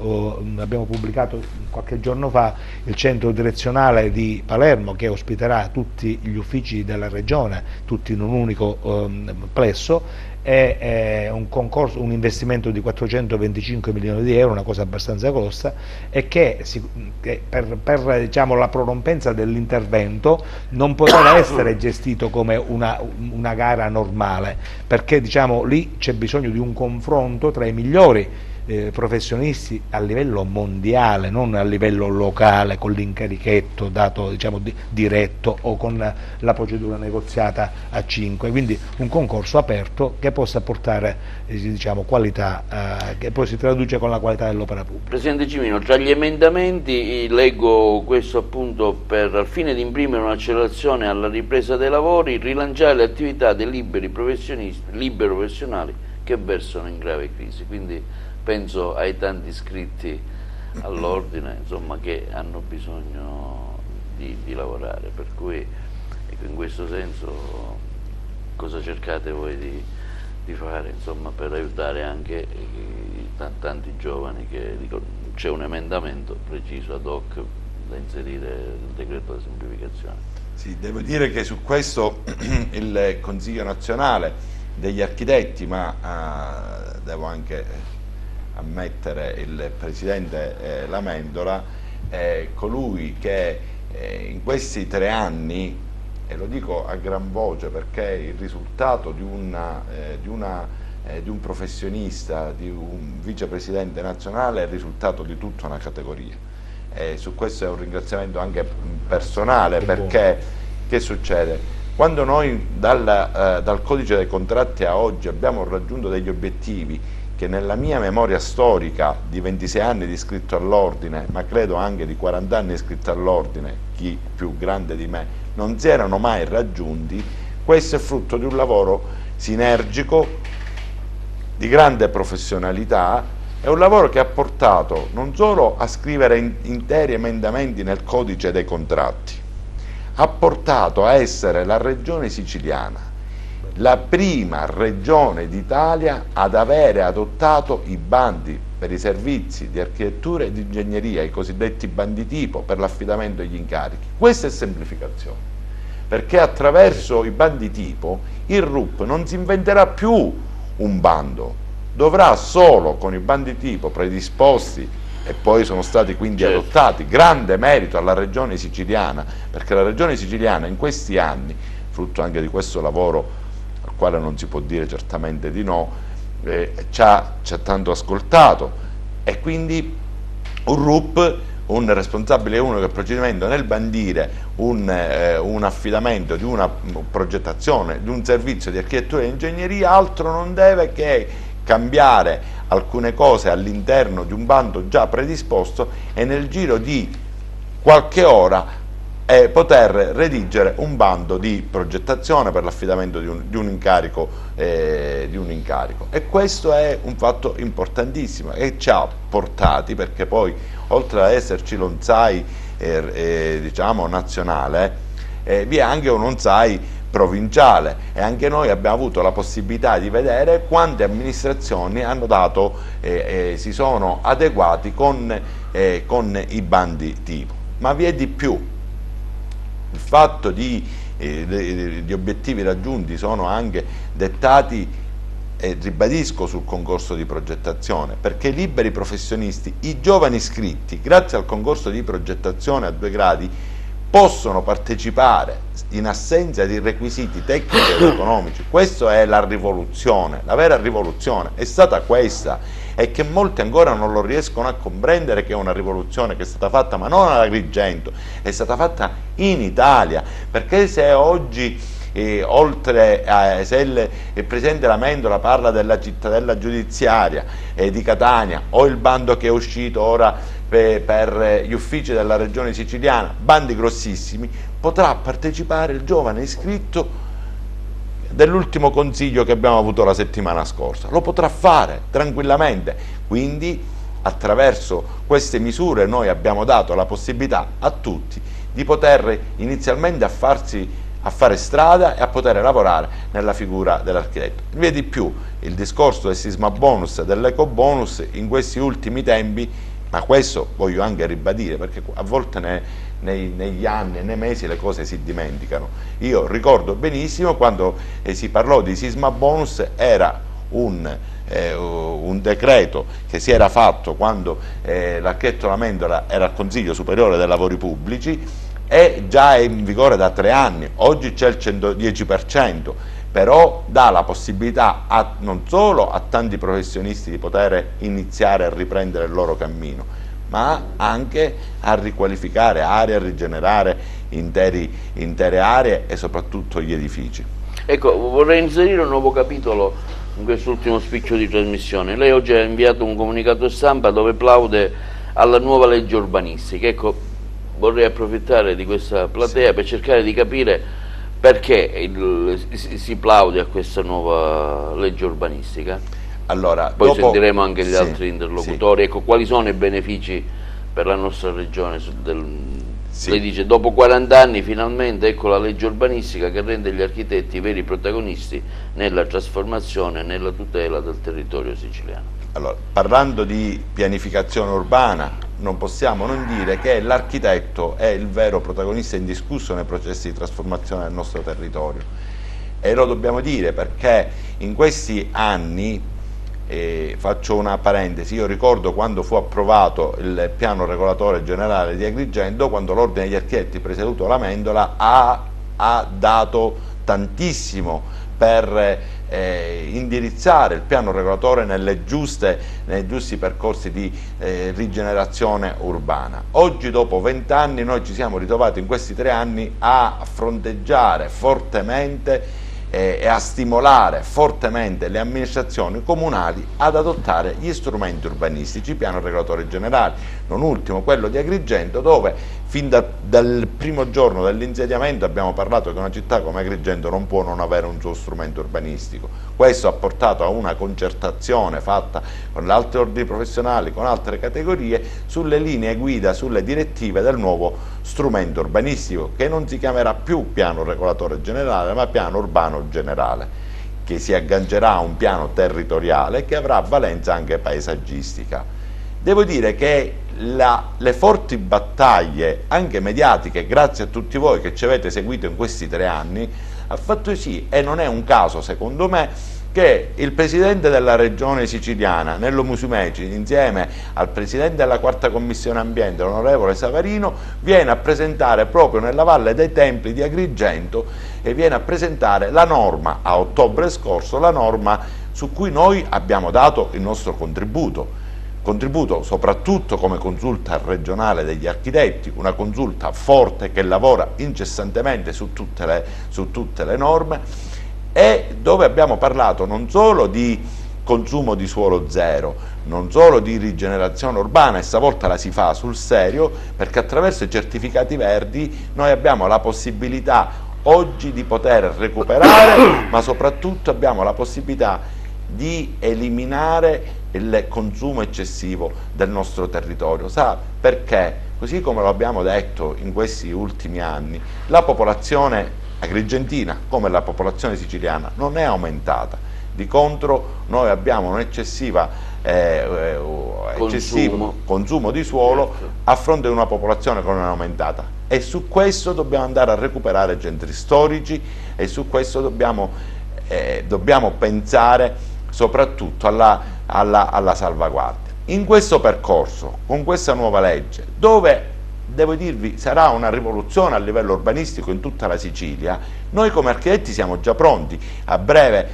abbiamo pubblicato qualche giorno fa, il centro direzionale di Palermo, che ospiterà tutti gli uffici della Regione, tutti in un unico plesso. È un concorso, un investimento di 425 milioni di euro, una cosa abbastanza grossa, e che per diciamo, la prorompenza dell'intervento non potrà essere gestito come una gara normale, perché diciamo, lì c'è bisogno di un confronto tra i migliori professionisti a livello mondiale, non a livello locale con l'incarichetto dato diciamo, diretto o con la procedura negoziata a 5, quindi un concorso aperto che possa portare diciamo, qualità, che poi si traduce con la qualità dell'opera pubblica. Presidente Cimino, tra gli emendamenti leggo questo appunto: per al fine di imprimere un'accelerazione alla ripresa dei lavori, rilanciare le attività dei liberi professionali che versano in grave crisi. Quindi penso ai tanti iscritti all'ordine, insomma, che hanno bisogno di lavorare, per cui ecco, in questo senso cosa cercate voi di fare, insomma, per aiutare anche tanti giovani che c'è un emendamento preciso ad hoc da inserire nel decreto della semplificazione? Sì, devo dire che su questo il Consiglio nazionale degli architetti, ma devo anche ammettere il Presidente Lamendola, è colui che in questi 3 anni, e lo dico a gran voce perché il risultato di un professionista, di un vicepresidente nazionale, è il risultato di tutta una categoria. Su questo è un ringraziamento anche personale, perché che succede? Quando noi dal codice dei contratti a oggi abbiamo raggiunto degli obiettivi che nella mia memoria storica di 26 anni di iscritto all'ordine, ma credo anche di 40 anni di iscritto all'ordine, chi più grande di me, non si erano mai raggiunti, questo è frutto di un lavoro sinergico, di grande professionalità. È un lavoro che ha portato non solo a scrivere interi emendamenti nel codice dei contratti, ha portato a essere la regione siciliana la prima regione d'Italia ad avere adottato i bandi per i servizi di architettura e di ingegneria, i cosiddetti bandi tipo per l'affidamento degli incarichi. Questa è semplificazione, perché attraverso i bandi tipo il RUP non si inventerà più un bando, dovrà solo con i bandi tipo predisposti e poi sono stati quindi adottati, grande merito alla regione siciliana, perché la regione siciliana in questi anni, frutto anche di questo lavoro al quale non si può dire certamente di no, ci ha tanto ascoltato, e quindi un RUP, un responsabile unico del procedimento nel bandire un affidamento di una progettazione, di un servizio di architettura e ingegneria, altro non deve che cambiare alcune cose all'interno di un bando già predisposto e nel giro di qualche ora poter redigere un bando di progettazione per l'affidamento di un incarico. E questo è un fatto importantissimo e ci ha portati, perché poi oltre ad esserci l'ONSAI diciamo nazionale, vi è anche un ONSAI provinciale, e anche noi abbiamo avuto la possibilità di vedere quante amministrazioni hanno dato si sono adeguati con i bandi tipo. Ma vi è di più. Il fatto di obiettivi raggiunti sono anche dettati, ribadisco, sul concorso di progettazione, perché i liberi professionisti, i giovani iscritti, grazie al concorso di progettazione a 2 gradi, possono partecipare in assenza di requisiti tecnici ed economici. Questa è la rivoluzione, la vera rivoluzione è stata questa, e che molti ancora non lo riescono a comprendere, che è una rivoluzione che è stata fatta, ma non ad Agrigento, è stata fatta in Italia, perché se oggi se il Presidente Lamendola parla della cittadella giudiziaria di Catania, o il bando che è uscito ora per gli uffici della regione siciliana, bandi grossissimi, potrà partecipare il giovane iscritto dell'ultimo consiglio che abbiamo avuto la settimana scorsa, lo potrà fare tranquillamente. Quindi attraverso queste misure noi abbiamo dato la possibilità a tutti di poter inizialmente a fare strada e a poter lavorare nella figura dell'architetto. Vi è di più, il discorso del sisma bonus e dell'eco bonus in questi ultimi tempi, ma questo voglio anche ribadire, perché a volte negli anni e nei mesi le cose si dimenticano. Io ricordo benissimo quando si parlò di sisma bonus, era un decreto che si era fatto quando l'architetto Lamendola era al Consiglio Superiore dei Lavori Pubblici, e già è in vigore da 3 anni, oggi c'è il 110%, però dà la possibilità non solo a tanti professionisti di poter iniziare a riprendere il loro cammino, ma anche a riqualificare aree, a rigenerare intere aree e soprattutto gli edifici. Ecco, vorrei inserire un nuovo capitolo in quest'ultimo spicchio di trasmissione. Lei oggi ha inviato un comunicato stampa dove plaude alla nuova legge urbanistica. Ecco, vorrei approfittare di questa platea per cercare di capire perché si plaude a questa nuova legge urbanistica. Allora, poi sentiremo anche gli altri interlocutori. Ecco, quali sono i benefici per la nostra regione Sì. Lei dice dopo 40 anni finalmente ecco la legge urbanistica che rende gli architetti i veri protagonisti nella trasformazione e nella tutela del territorio siciliano. Allora, parlando di pianificazione urbana, non possiamo non dire che l'architetto è il vero protagonista indiscusso nei processi di trasformazione del nostro territorio. E lo dobbiamo dire perché in questi anni, faccio una parentesi, io ricordo quando fu approvato il piano regolatore generale di Agrigento, quando l'Ordine degli Architetti presieduto da Amendola ha dato tantissimo per indirizzare il piano regolatore nei giusti percorsi di rigenerazione urbana. Oggi, dopo 20 anni, noi ci siamo ritrovati in questi 3 anni a fronteggiare fortemente e a stimolare fortemente le amministrazioni comunali ad adottare gli strumenti urbanistici, piano regolatore generale, non ultimo quello di Agrigento, dove fin dal primo giorno dell'insediamento abbiamo parlato che una città come Agrigento non può non avere un suo strumento urbanistico. Questo ha portato a una concertazione fatta con altri ordini professionali, con altre categorie, sulle linee guida, sulle direttive del nuovo strumento urbanistico, che non si chiamerà più piano regolatore generale, ma piano urbano generale, che si aggancerà a un piano territoriale che avrà valenza anche paesaggistica. Devo dire che le forti battaglie, anche mediatiche, grazie a tutti voi che ci avete seguito in questi 3 anni, ha fatto sì, e non è un caso secondo me, che il presidente della regione siciliana, Nello Musumeci, insieme al presidente della 4ª commissione ambiente, l'onorevole Savarino, viene a presentare proprio nella Valle dei Templi di Agrigento e viene a presentare la norma, a ottobre scorso, la norma su cui noi abbiamo dato il nostro contributo soprattutto come consulta regionale degli architetti, una consulta forte che lavora incessantemente su tutte le norme, e dove abbiamo parlato non solo di consumo di suolo zero, non solo di rigenerazione urbana, e stavolta la si fa sul serio, perché attraverso i certificati verdi noi abbiamo la possibilità oggi di poter recuperare, ma soprattutto abbiamo la possibilità di eliminare il consumo eccessivo del nostro territorio. Sa perché? Così come lo abbiamo detto in questi ultimi anni, la popolazione agrigentina, come la popolazione siciliana, non è aumentata. Di contro noi abbiamo un eccessivo consumo di suolo a fronte di una popolazione che non è aumentata, e su questo dobbiamo andare a recuperare centri storici, e su questo dobbiamo pensare soprattutto alla salvaguardia. In questo percorso, con questa nuova legge, dove devo dirvi sarà una rivoluzione a livello urbanistico in tutta la Sicilia, noi come architetti siamo già pronti. A breve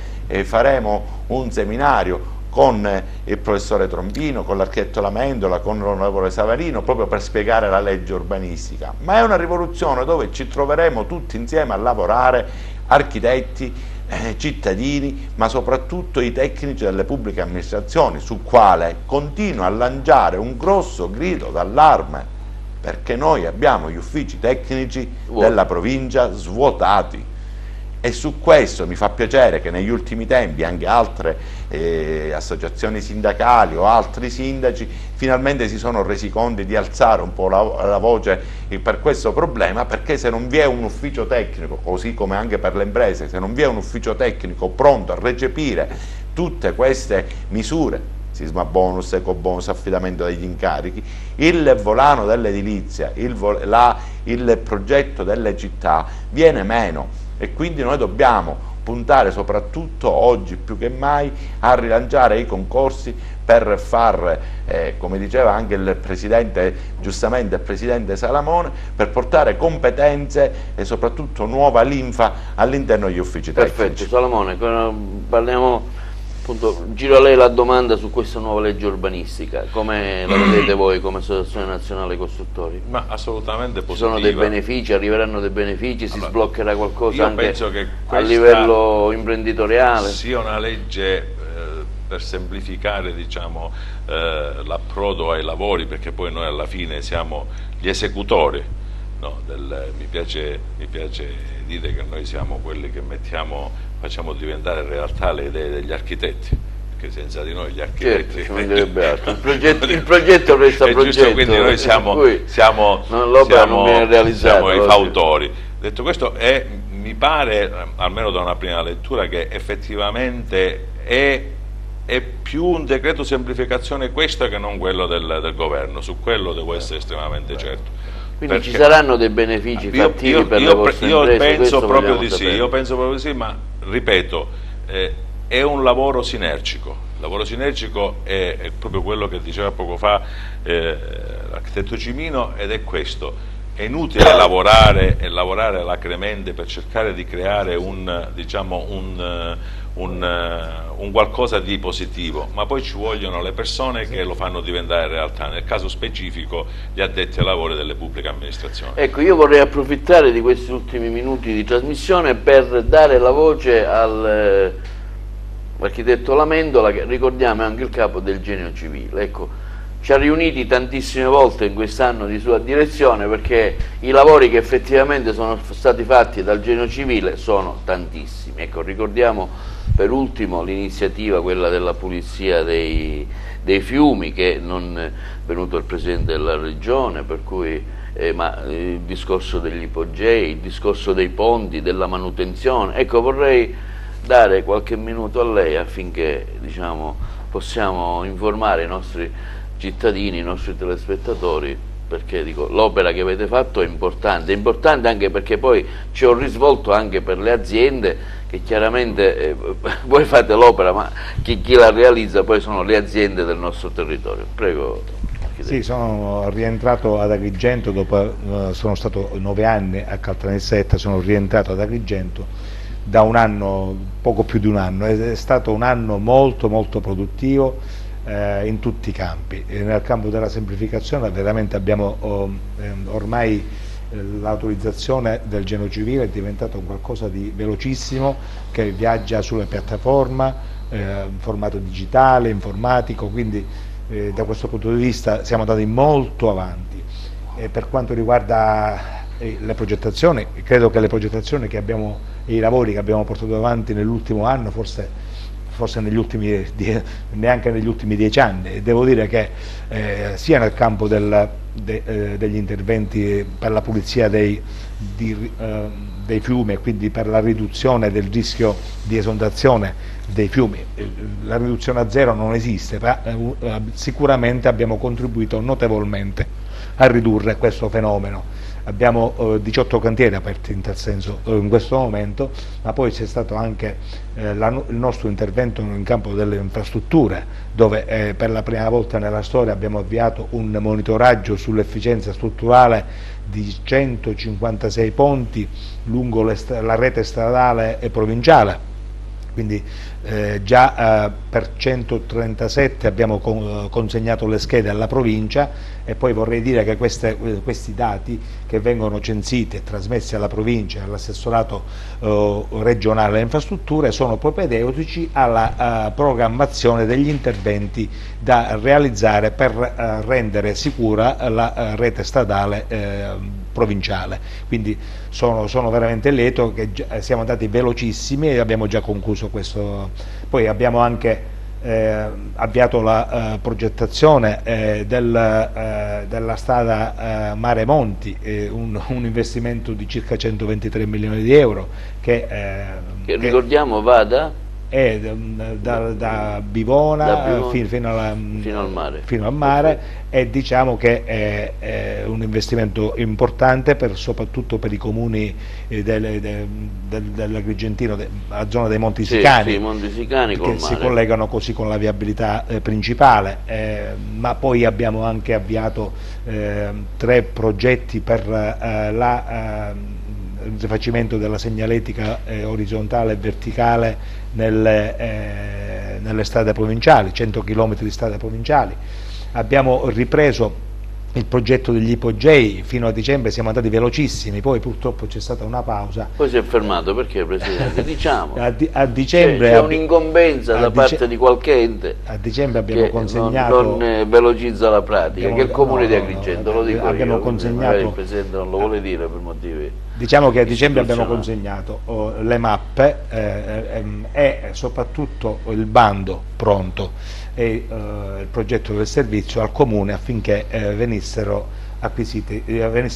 faremo un seminario con il professore Trombino, con l'architetto Lamendola, con l'onorevole Savarino, proprio per spiegare la legge urbanistica. Ma è una rivoluzione dove ci troveremo tutti insieme a lavorare, architetti, cittadini, ma soprattutto i tecnici delle pubbliche amministrazioni, sul quale continuo a lanciare un grosso grido d'allarme, perché noi abbiamo gli uffici tecnici della provincia svuotati, e su questo mi fa piacere che negli ultimi tempi anche altre associazioni sindacali o altri sindaci finalmente si sono resi conto di alzare un po' la voce per questo problema, perché se non vi è un ufficio tecnico, così come anche per le imprese, se non vi è un ufficio tecnico pronto a recepire tutte queste misure, sisma bonus, eco bonus, affidamento degli incarichi, il volano dell'edilizia, il progetto delle città viene meno, e quindi noi dobbiamo puntare soprattutto oggi più che mai a rilanciare i concorsi per far, come diceva anche il presidente, giustamente il presidente Salamone, per portare competenze e soprattutto nuova linfa all'interno degli uffici tecnici. Perfetto, Salamone, parliamo, appunto, giro a lei la domanda su questa nuova legge urbanistica. Come la vedete voi come Associazione Nazionale Costruttori? Ma assolutamente positiva. Ci sono dei benefici, arriveranno dei benefici, si sbloccherà qualcosa anche penso che a livello imprenditoriale? Sia una legge per semplificare, diciamo, l'approdo ai lavori, perché poi noi alla fine siamo gli esecutori, no, mi piace dire che noi siamo quelli che facciamo diventare realtà le idee degli architetti, perché senza di noi gli architetti ci mancherebbe altro. Il progetto resta è progetto, giusto, quindi noi siamo i fautori. Detto questo, mi pare, almeno da una prima lettura, che effettivamente è più un decreto semplificazione questo che non quello del governo. Su quello devo essere estremamente certo. Quindi ci saranno dei benefici fattivi per le vostre imprese? Io penso proprio di sì, ma ripeto, è un lavoro sinergico. Il lavoro sinergico è proprio quello che diceva poco fa l'architetto Cimino, ed è questo. È inutile lavorare alacremente per cercare di creare un qualcosa di positivo, ma poi ci vogliono le persone che lo fanno diventare realtà, nel caso specifico gli addetti ai lavori delle pubbliche amministrazioni. Ecco, io vorrei approfittare di questi ultimi minuti di trasmissione per dare la voce all'architetto Lamendola, che ricordiamo è anche il capo del Genio Civile. Ecco, ci ha riuniti tantissime volte in quest'anno di sua direzione, perché i lavori che effettivamente sono stati fatti dal Genio Civile sono tantissimi. Ecco, ricordiamo per ultimo l'iniziativa, quella della pulizia dei fiumi, che non è venuto il Presidente della Regione, per cui, ma il discorso degli ipogei, il discorso dei ponti, della manutenzione. Ecco, vorrei dare qualche minuto a lei affinché, diciamo, possiamo informare i nostri cittadini, i nostri telespettatori, perché dico, l'opera che avete fatto è importante anche perché poi c'è un risvolto anche per le aziende, che chiaramente voi fate l'opera, ma chi la realizza poi sono le aziende del nostro territorio. Prego. Sì, sono rientrato ad Agrigento dopo, sono stato 9 anni a Caltanissetta, sono rientrato ad Agrigento da un anno, poco più di un anno. È stato un anno molto produttivo in tutti i campi. Nel campo della semplificazione veramente abbiamo ormai l'autorizzazione del Genio Civile è diventato qualcosa di velocissimo, che viaggia sulla piattaforma in formato digitale, informatico, quindi da questo punto di vista siamo andati molto avanti. Per quanto riguarda le progettazioni, credo che le progettazioni che abbiamo, i lavori che abbiamo portato avanti nell'ultimo anno, forse neanche negli ultimi 10 anni, devo dire che sia nel campo degli interventi per la pulizia dei fiumi, e quindi per la riduzione del rischio di esondazione dei fiumi, la riduzione a zero non esiste, ma sicuramente abbiamo contribuito notevolmente a ridurre questo fenomeno. Abbiamo 18 cantieri aperti in tal senso in questo momento, ma poi c'è stato anche il nostro intervento in campo delle infrastrutture, dove per la prima volta nella storia abbiamo avviato un monitoraggio sull'efficienza strutturale di 156 ponti lungo la rete stradale e provinciale. Quindi già per 137 abbiamo consegnato le schede alla provincia, e poi vorrei dire che questi dati che vengono censiti e trasmessi alla provincia e all'assessorato regionale alle infrastrutture sono propedeutici alla programmazione degli interventi da realizzare per rendere sicura la rete stradale provinciale. Quindi sono veramente lieto che siamo andati velocissimi e abbiamo già concluso questo. Poi abbiamo anche avviato la progettazione della strada Mare Monti, un investimento di circa 123 milioni di euro che ricordiamo va da Bivona fino al mare, e diciamo che è un investimento importante soprattutto per i comuni dell'Agrigentino, la zona dei Monti Sicani, sì, Monti Sicani che si collegano così con la viabilità principale, ma poi abbiamo anche avviato 3 progetti per il rifacimento della segnaletica orizzontale e verticale nelle strade provinciali, 100 km di strade provinciali. Abbiamo ripreso il progetto degli ipogei, fino a dicembre siamo andati velocissimi, poi purtroppo c'è stata una pausa. Poi si è fermato, perché Presidente? Diciamo, a dicembre c'è un'incombenza da parte di qualche ente a dicembre abbiamo consegnato, non velocizza la pratica, che è il comune di Agrigento, lo dico abbiamo io, consegnato, il Presidente non lo vuole dire per motivi. Diciamo che a dicembre abbiamo consegnato le mappe e soprattutto il bando pronto e il progetto del servizio al Comune affinché venisse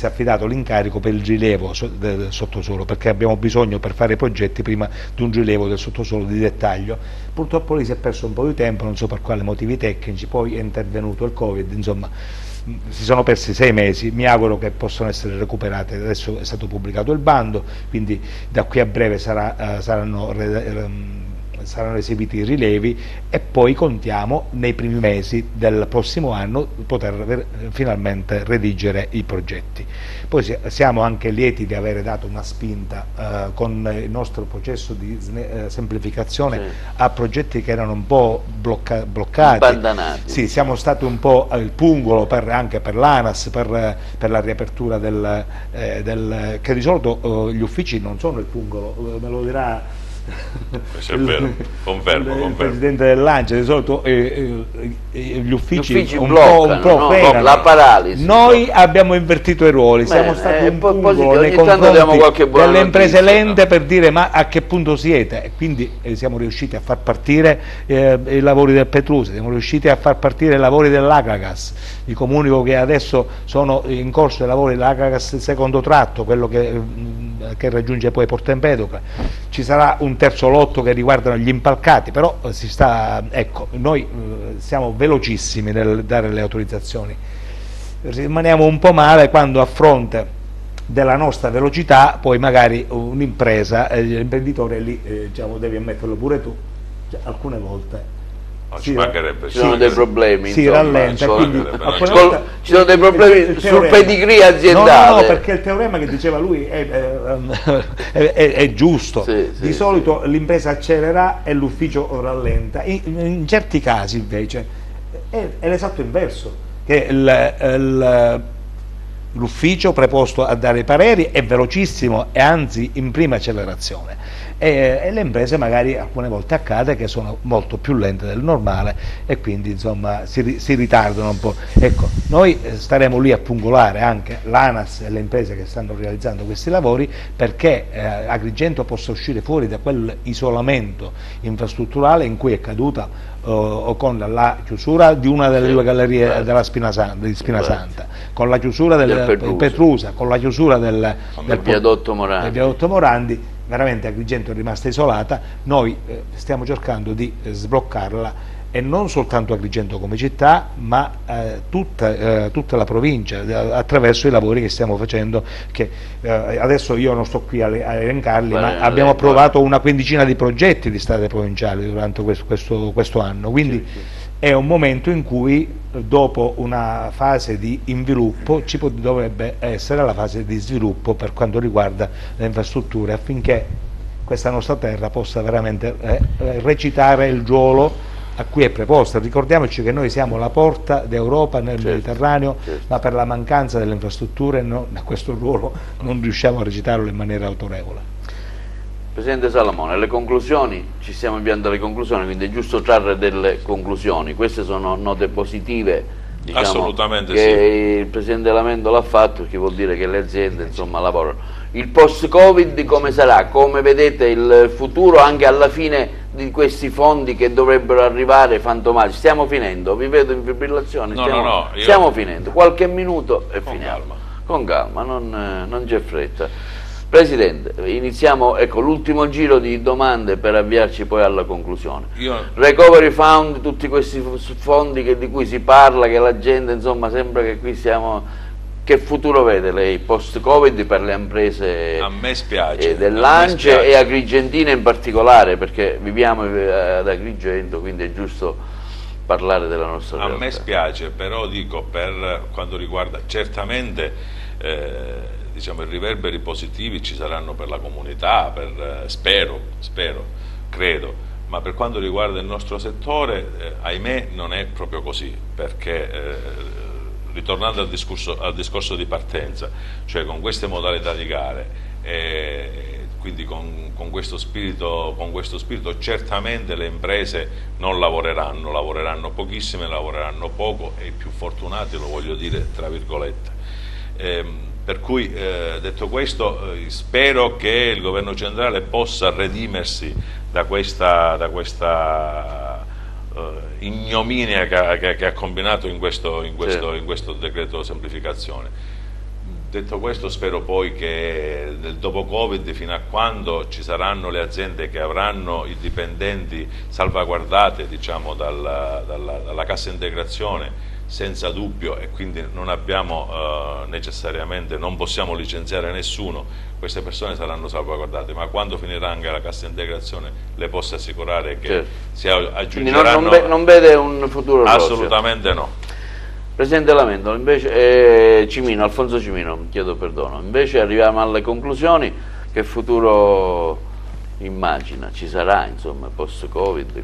affidato l'incarico per il rilievo del sottosuolo, perché abbiamo bisogno per fare i progetti prima di un rilievo del sottosuolo di dettaglio. Purtroppo lì si è perso un po' di tempo, non so per quali motivi tecnici, poi è intervenuto il Covid, insomma si sono persi 6 mesi, mi auguro che possano essere recuperati. Adesso è stato pubblicato il bando, quindi da qui a breve saranno eseguiti i rilevi e poi contiamo nei primi mesi del prossimo anno poter finalmente redigere i progetti. Poi siamo anche lieti di avere dato una spinta con il nostro processo di semplificazione a progetti che erano un po' bloccati, abbandonati. Sì, siamo stati un po' il pungolo anche per l'ANAS, per la riapertura che di solito gli uffici non sono il pungolo, me lo dirà è vero, confermo. Il presidente dell'ANCE, di solito gli uffici un bloccano, po' frenano. La paralisi. Noi abbiamo invertito i ruoli, siamo stati un pungolo nei confronti delle imprese lente per dire ma a che punto siete, e quindi siamo riusciti a far partire i lavori del Petrusa, siamo riusciti a far partire i lavori dell'Agragas. Vi comunico che adesso sono in corso i lavori dell'Agragas secondo tratto, quello che raggiunge poi Porto Empedocle. Ci sarà un terzo lotto che riguardano gli impalcati, però ecco, noi siamo velocissimi nel dare le autorizzazioni, rimaniamo un po' male quando a fronte della nostra velocità poi magari un'impresa, l'imprenditore lì diciamo, devi ammetterlo pure tu, cioè, alcune volte ci mancherebbe, ci sono dei problemi, si rallenta, quindi ci sono dei problemi sul pedigree aziendale. No, perché il teorema che diceva lui è giusto, di solito l'impresa accelera e l'ufficio rallenta, in certi casi invece è l'esatto inverso, che l'ufficio preposto a dare i pareri è velocissimo e anzi in prima accelerazione, e le imprese magari alcune volte accade che sono molto più lente del normale e quindi insomma si ritardano un po'. Ecco, noi staremo lì a pungolare anche l'ANAS e le imprese che stanno realizzando questi lavori perché Agrigento possa uscire fuori da quell'isolamento infrastrutturale in cui è caduta con la chiusura di una delle due gallerie della Spina Santa, con la chiusura del Petrusa, con la chiusura del viadotto Morandi. Veramente Agrigento è rimasta isolata. Noi stiamo cercando di sbloccarla, e non soltanto Agrigento come città, ma tutta la provincia, attraverso i lavori che stiamo facendo, che adesso io non sto qui a elencarli, ma abbiamo approvato una quindicina di progetti di strade provinciali durante questo anno, quindi è un momento in cui dopo una fase di inviluppo dovrebbe essere la fase di sviluppo per quanto riguarda le infrastrutture, affinché questa nostra terra possa veramente recitare il ruolo a cui è preposta. Ricordiamoci che noi siamo la porta d'Europa nel Mediterraneo, ma per la mancanza delle infrastrutture a questo ruolo non riusciamo a recitarlo in maniera autorevole. Presidente Salamone, le conclusioni, ci stiamo avviando alle conclusioni, quindi è giusto trarre delle conclusioni. Queste sono note positive, diciamo, assolutamente che il Presidente Amendola ha fatto, perché vuol dire che le aziende insomma lavorano. Il post-Covid come sarà? Come vedete il futuro anche alla fine di questi fondi che dovrebbero arrivare fantomatici? Stiamo finendo, vi vedo in fibrillazione, stiamo finendo, qualche minuto e finiamo. Con calma, non c'è fretta. Presidente, iniziamo, ecco, l'ultimo giro di domande per avviarci poi alla conclusione. Recovery Fund, tutti questi fondi di cui si parla, che la gente insomma sembra che qui siamo... Che futuro vede lei post-Covid per le imprese dell'ANCE e agrigentine in particolare, perché viviamo ad Agrigento, quindi è giusto parlare della nostra realtà. A me spiace, però dico, per quanto riguarda certamente diciamo, i riverberi positivi ci saranno per la comunità, spero, credo, ma per quanto riguarda il nostro settore, ahimè non è proprio così, perché ritornando al discorso di partenza, cioè con queste modalità di gare, quindi con questo spirito certamente le imprese non lavoreranno pochissime, lavoreranno poco, e i più fortunati, lo voglio dire tra virgolette. Per cui, detto questo, spero che il governo centrale possa redimersi da questa ignominia che ha combinato in questo decreto semplificazione. Detto questo, spero poi che dopo Covid, fino a quando ci saranno le aziende che avranno i dipendenti salvaguardate, diciamo, dalla cassa integrazione, senza dubbio, e quindi non abbiamo necessariamente, non possiamo licenziare nessuno, queste persone saranno salvaguardate, ma quando finirà anche la cassa integrazione le posso assicurare che si aggiungeranno. Quindi non vede un futuro roseo? Assolutamente no. Presidente Lamendolo, invece, Alfonso Cimino, chiedo perdono, invece arriviamo alle conclusioni. Che futuro immagina? Ci sarà, insomma, post-Covid?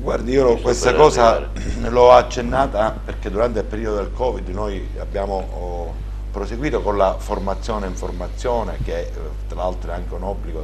Guardi, io questa cosa l'ho accennata perché durante il periodo del Covid noi abbiamo proseguito con la formazione e informazione, che tra l'altro è anche un obbligo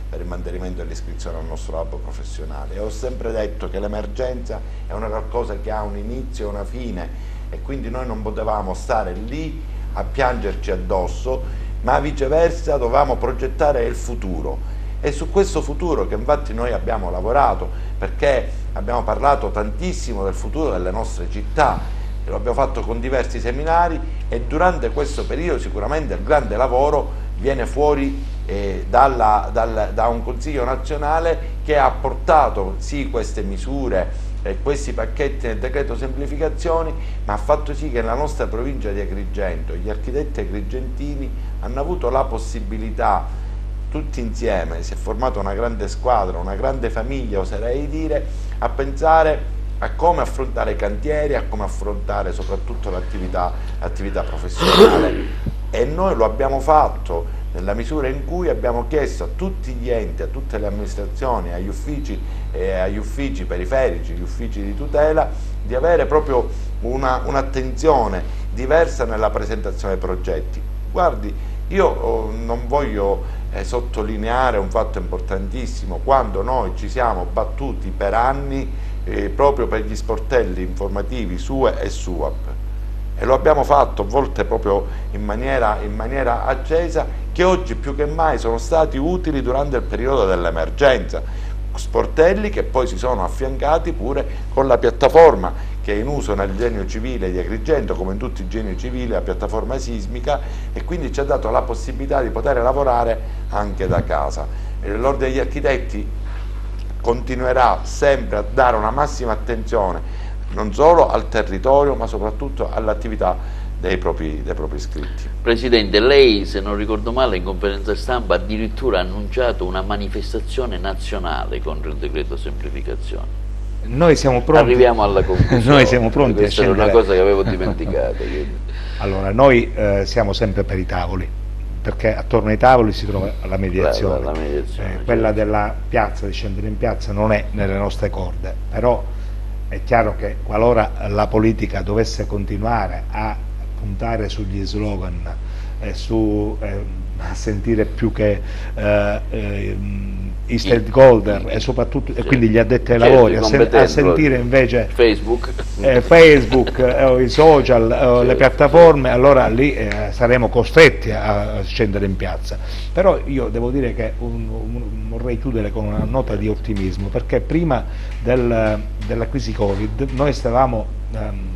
per il mantenimento dell'iscrizione al nostro albo professionale, e ho sempre detto che l'emergenza è una qualcosa che ha un inizio e una fine, e quindi noi non potevamo stare lì a piangerci addosso, ma viceversa dovevamo progettare il futuro. E su questo futuro, che infatti noi abbiamo lavorato, perché abbiamo parlato tantissimo del futuro delle nostre città, lo abbiamo fatto con diversi seminari, e durante questo periodo sicuramente il grande lavoro viene fuori da un Consiglio nazionale che ha portato sì queste misure e questi pacchetti nel decreto semplificazioni, ma ha fatto sì che nella nostra provincia di Agrigento gli architetti agrigentini hanno avuto la possibilità, tutti insieme, si è formata una grande squadra, una grande famiglia, oserei dire, a pensare a come affrontare i cantieri, a come affrontare soprattutto l'attività professionale, e noi lo abbiamo fatto nella misura in cui abbiamo chiesto a tutti gli enti, a tutte le amministrazioni, agli uffici periferici, gli uffici di tutela, di avere proprio un'attenzione diversa nella presentazione dei progetti. Guardi, io non voglio sottolineare un fatto importantissimo: quando noi ci siamo battuti per anni proprio per gli sportelli informativi SUE e SUAP, e lo abbiamo fatto a volte proprio in maniera accesa, che oggi più che mai sono stati utili durante il periodo dell'emergenza, sportelli che poi si sono affiancati pure con la piattaforma che è in uso nel Genio Civile di Agrigento, come in tutti i Geni Civili, la piattaforma sismica, e quindi ci ha dato la possibilità di poter lavorare anche da casa. L'Ordine degli Architetti continuerà sempre a dare una massima attenzione non solo al territorio, ma soprattutto all'attività dei propri iscritti. Presidente, lei, se non ricordo male, in conferenza stampa addirittura ha annunciato una manifestazione nazionale contro il decreto semplificazione. Noi siamo pronti. Arriviamo alla conclusione. Noi siamo pronti. Questa a scendere. È una cosa che avevo dimenticato. Allora, noi siamo sempre per i tavoli, perché attorno ai tavoli si trova la mediazione. Quella della piazza, di scendere in piazza, non è nelle nostre corde, però è chiaro che qualora la politica dovesse continuare a puntare sugli slogan a sentire più che i stakeholder e soprattutto e quindi gli addetti ai lavori, a sentire invece Facebook i social, le piattaforme, allora lì saremo costretti a scendere in piazza. Però io devo dire che vorrei chiudere con una nota di ottimismo, perché prima della crisi Covid noi stavamo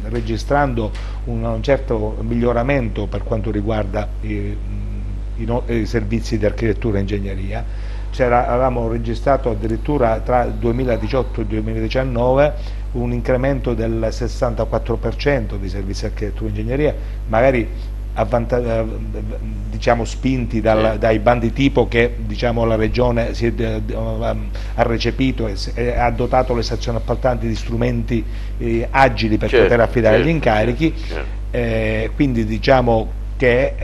registrando un certo miglioramento per quanto riguarda i servizi di architettura e ingegneria. Avevamo registrato addirittura tra il 2018 e il 2019 un incremento del 64% di servizi di architettura e ingegneria, magari diciamo spinti dai bandi tipo che, diciamo, la Regione ha recepito e ha dotato le stazioni appaltanti di strumenti agili per poter affidare gli incarichi. Quindi diciamo che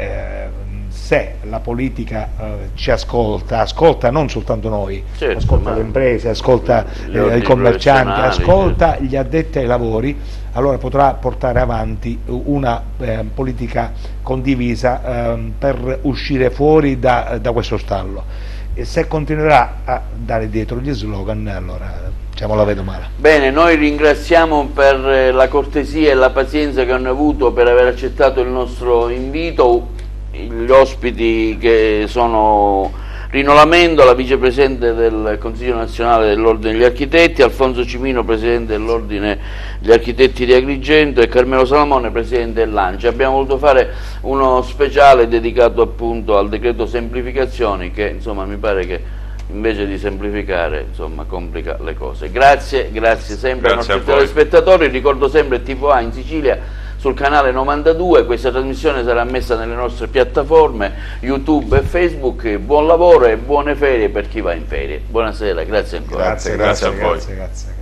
se la politica ci ascolta non soltanto noi, ascolta le imprese, ascolta i commercianti, ascolta gli addetti ai lavori, allora potrà portare avanti una politica condivisa per uscire fuori da questo stallo. E se continuerà a dare dietro gli slogan, allora diciamo la vedo male. Bene, noi ringraziamo per la cortesia e la pazienza che hanno avuto per aver accettato il nostro invito. gli ospiti che sono Rino Lamendola, vicepresidente del Consiglio Nazionale dell'Ordine degli Architetti, Alfonso Cimino, presidente dell'Ordine degli Architetti di Agrigento, e Carmelo Salamone, presidente dell'ANCI. Abbiamo voluto fare uno speciale dedicato appunto al decreto semplificazioni, che insomma mi pare che invece di semplificare insomma complica le cose. Grazie sempre ai nostri telespettatori. Ricordo sempre TV in Sicilia sul canale 92, questa trasmissione sarà messa nelle nostre piattaforme YouTube e Facebook. Buon lavoro e buone ferie per chi va in ferie. Buonasera, grazie ancora. Grazie a voi. Grazie.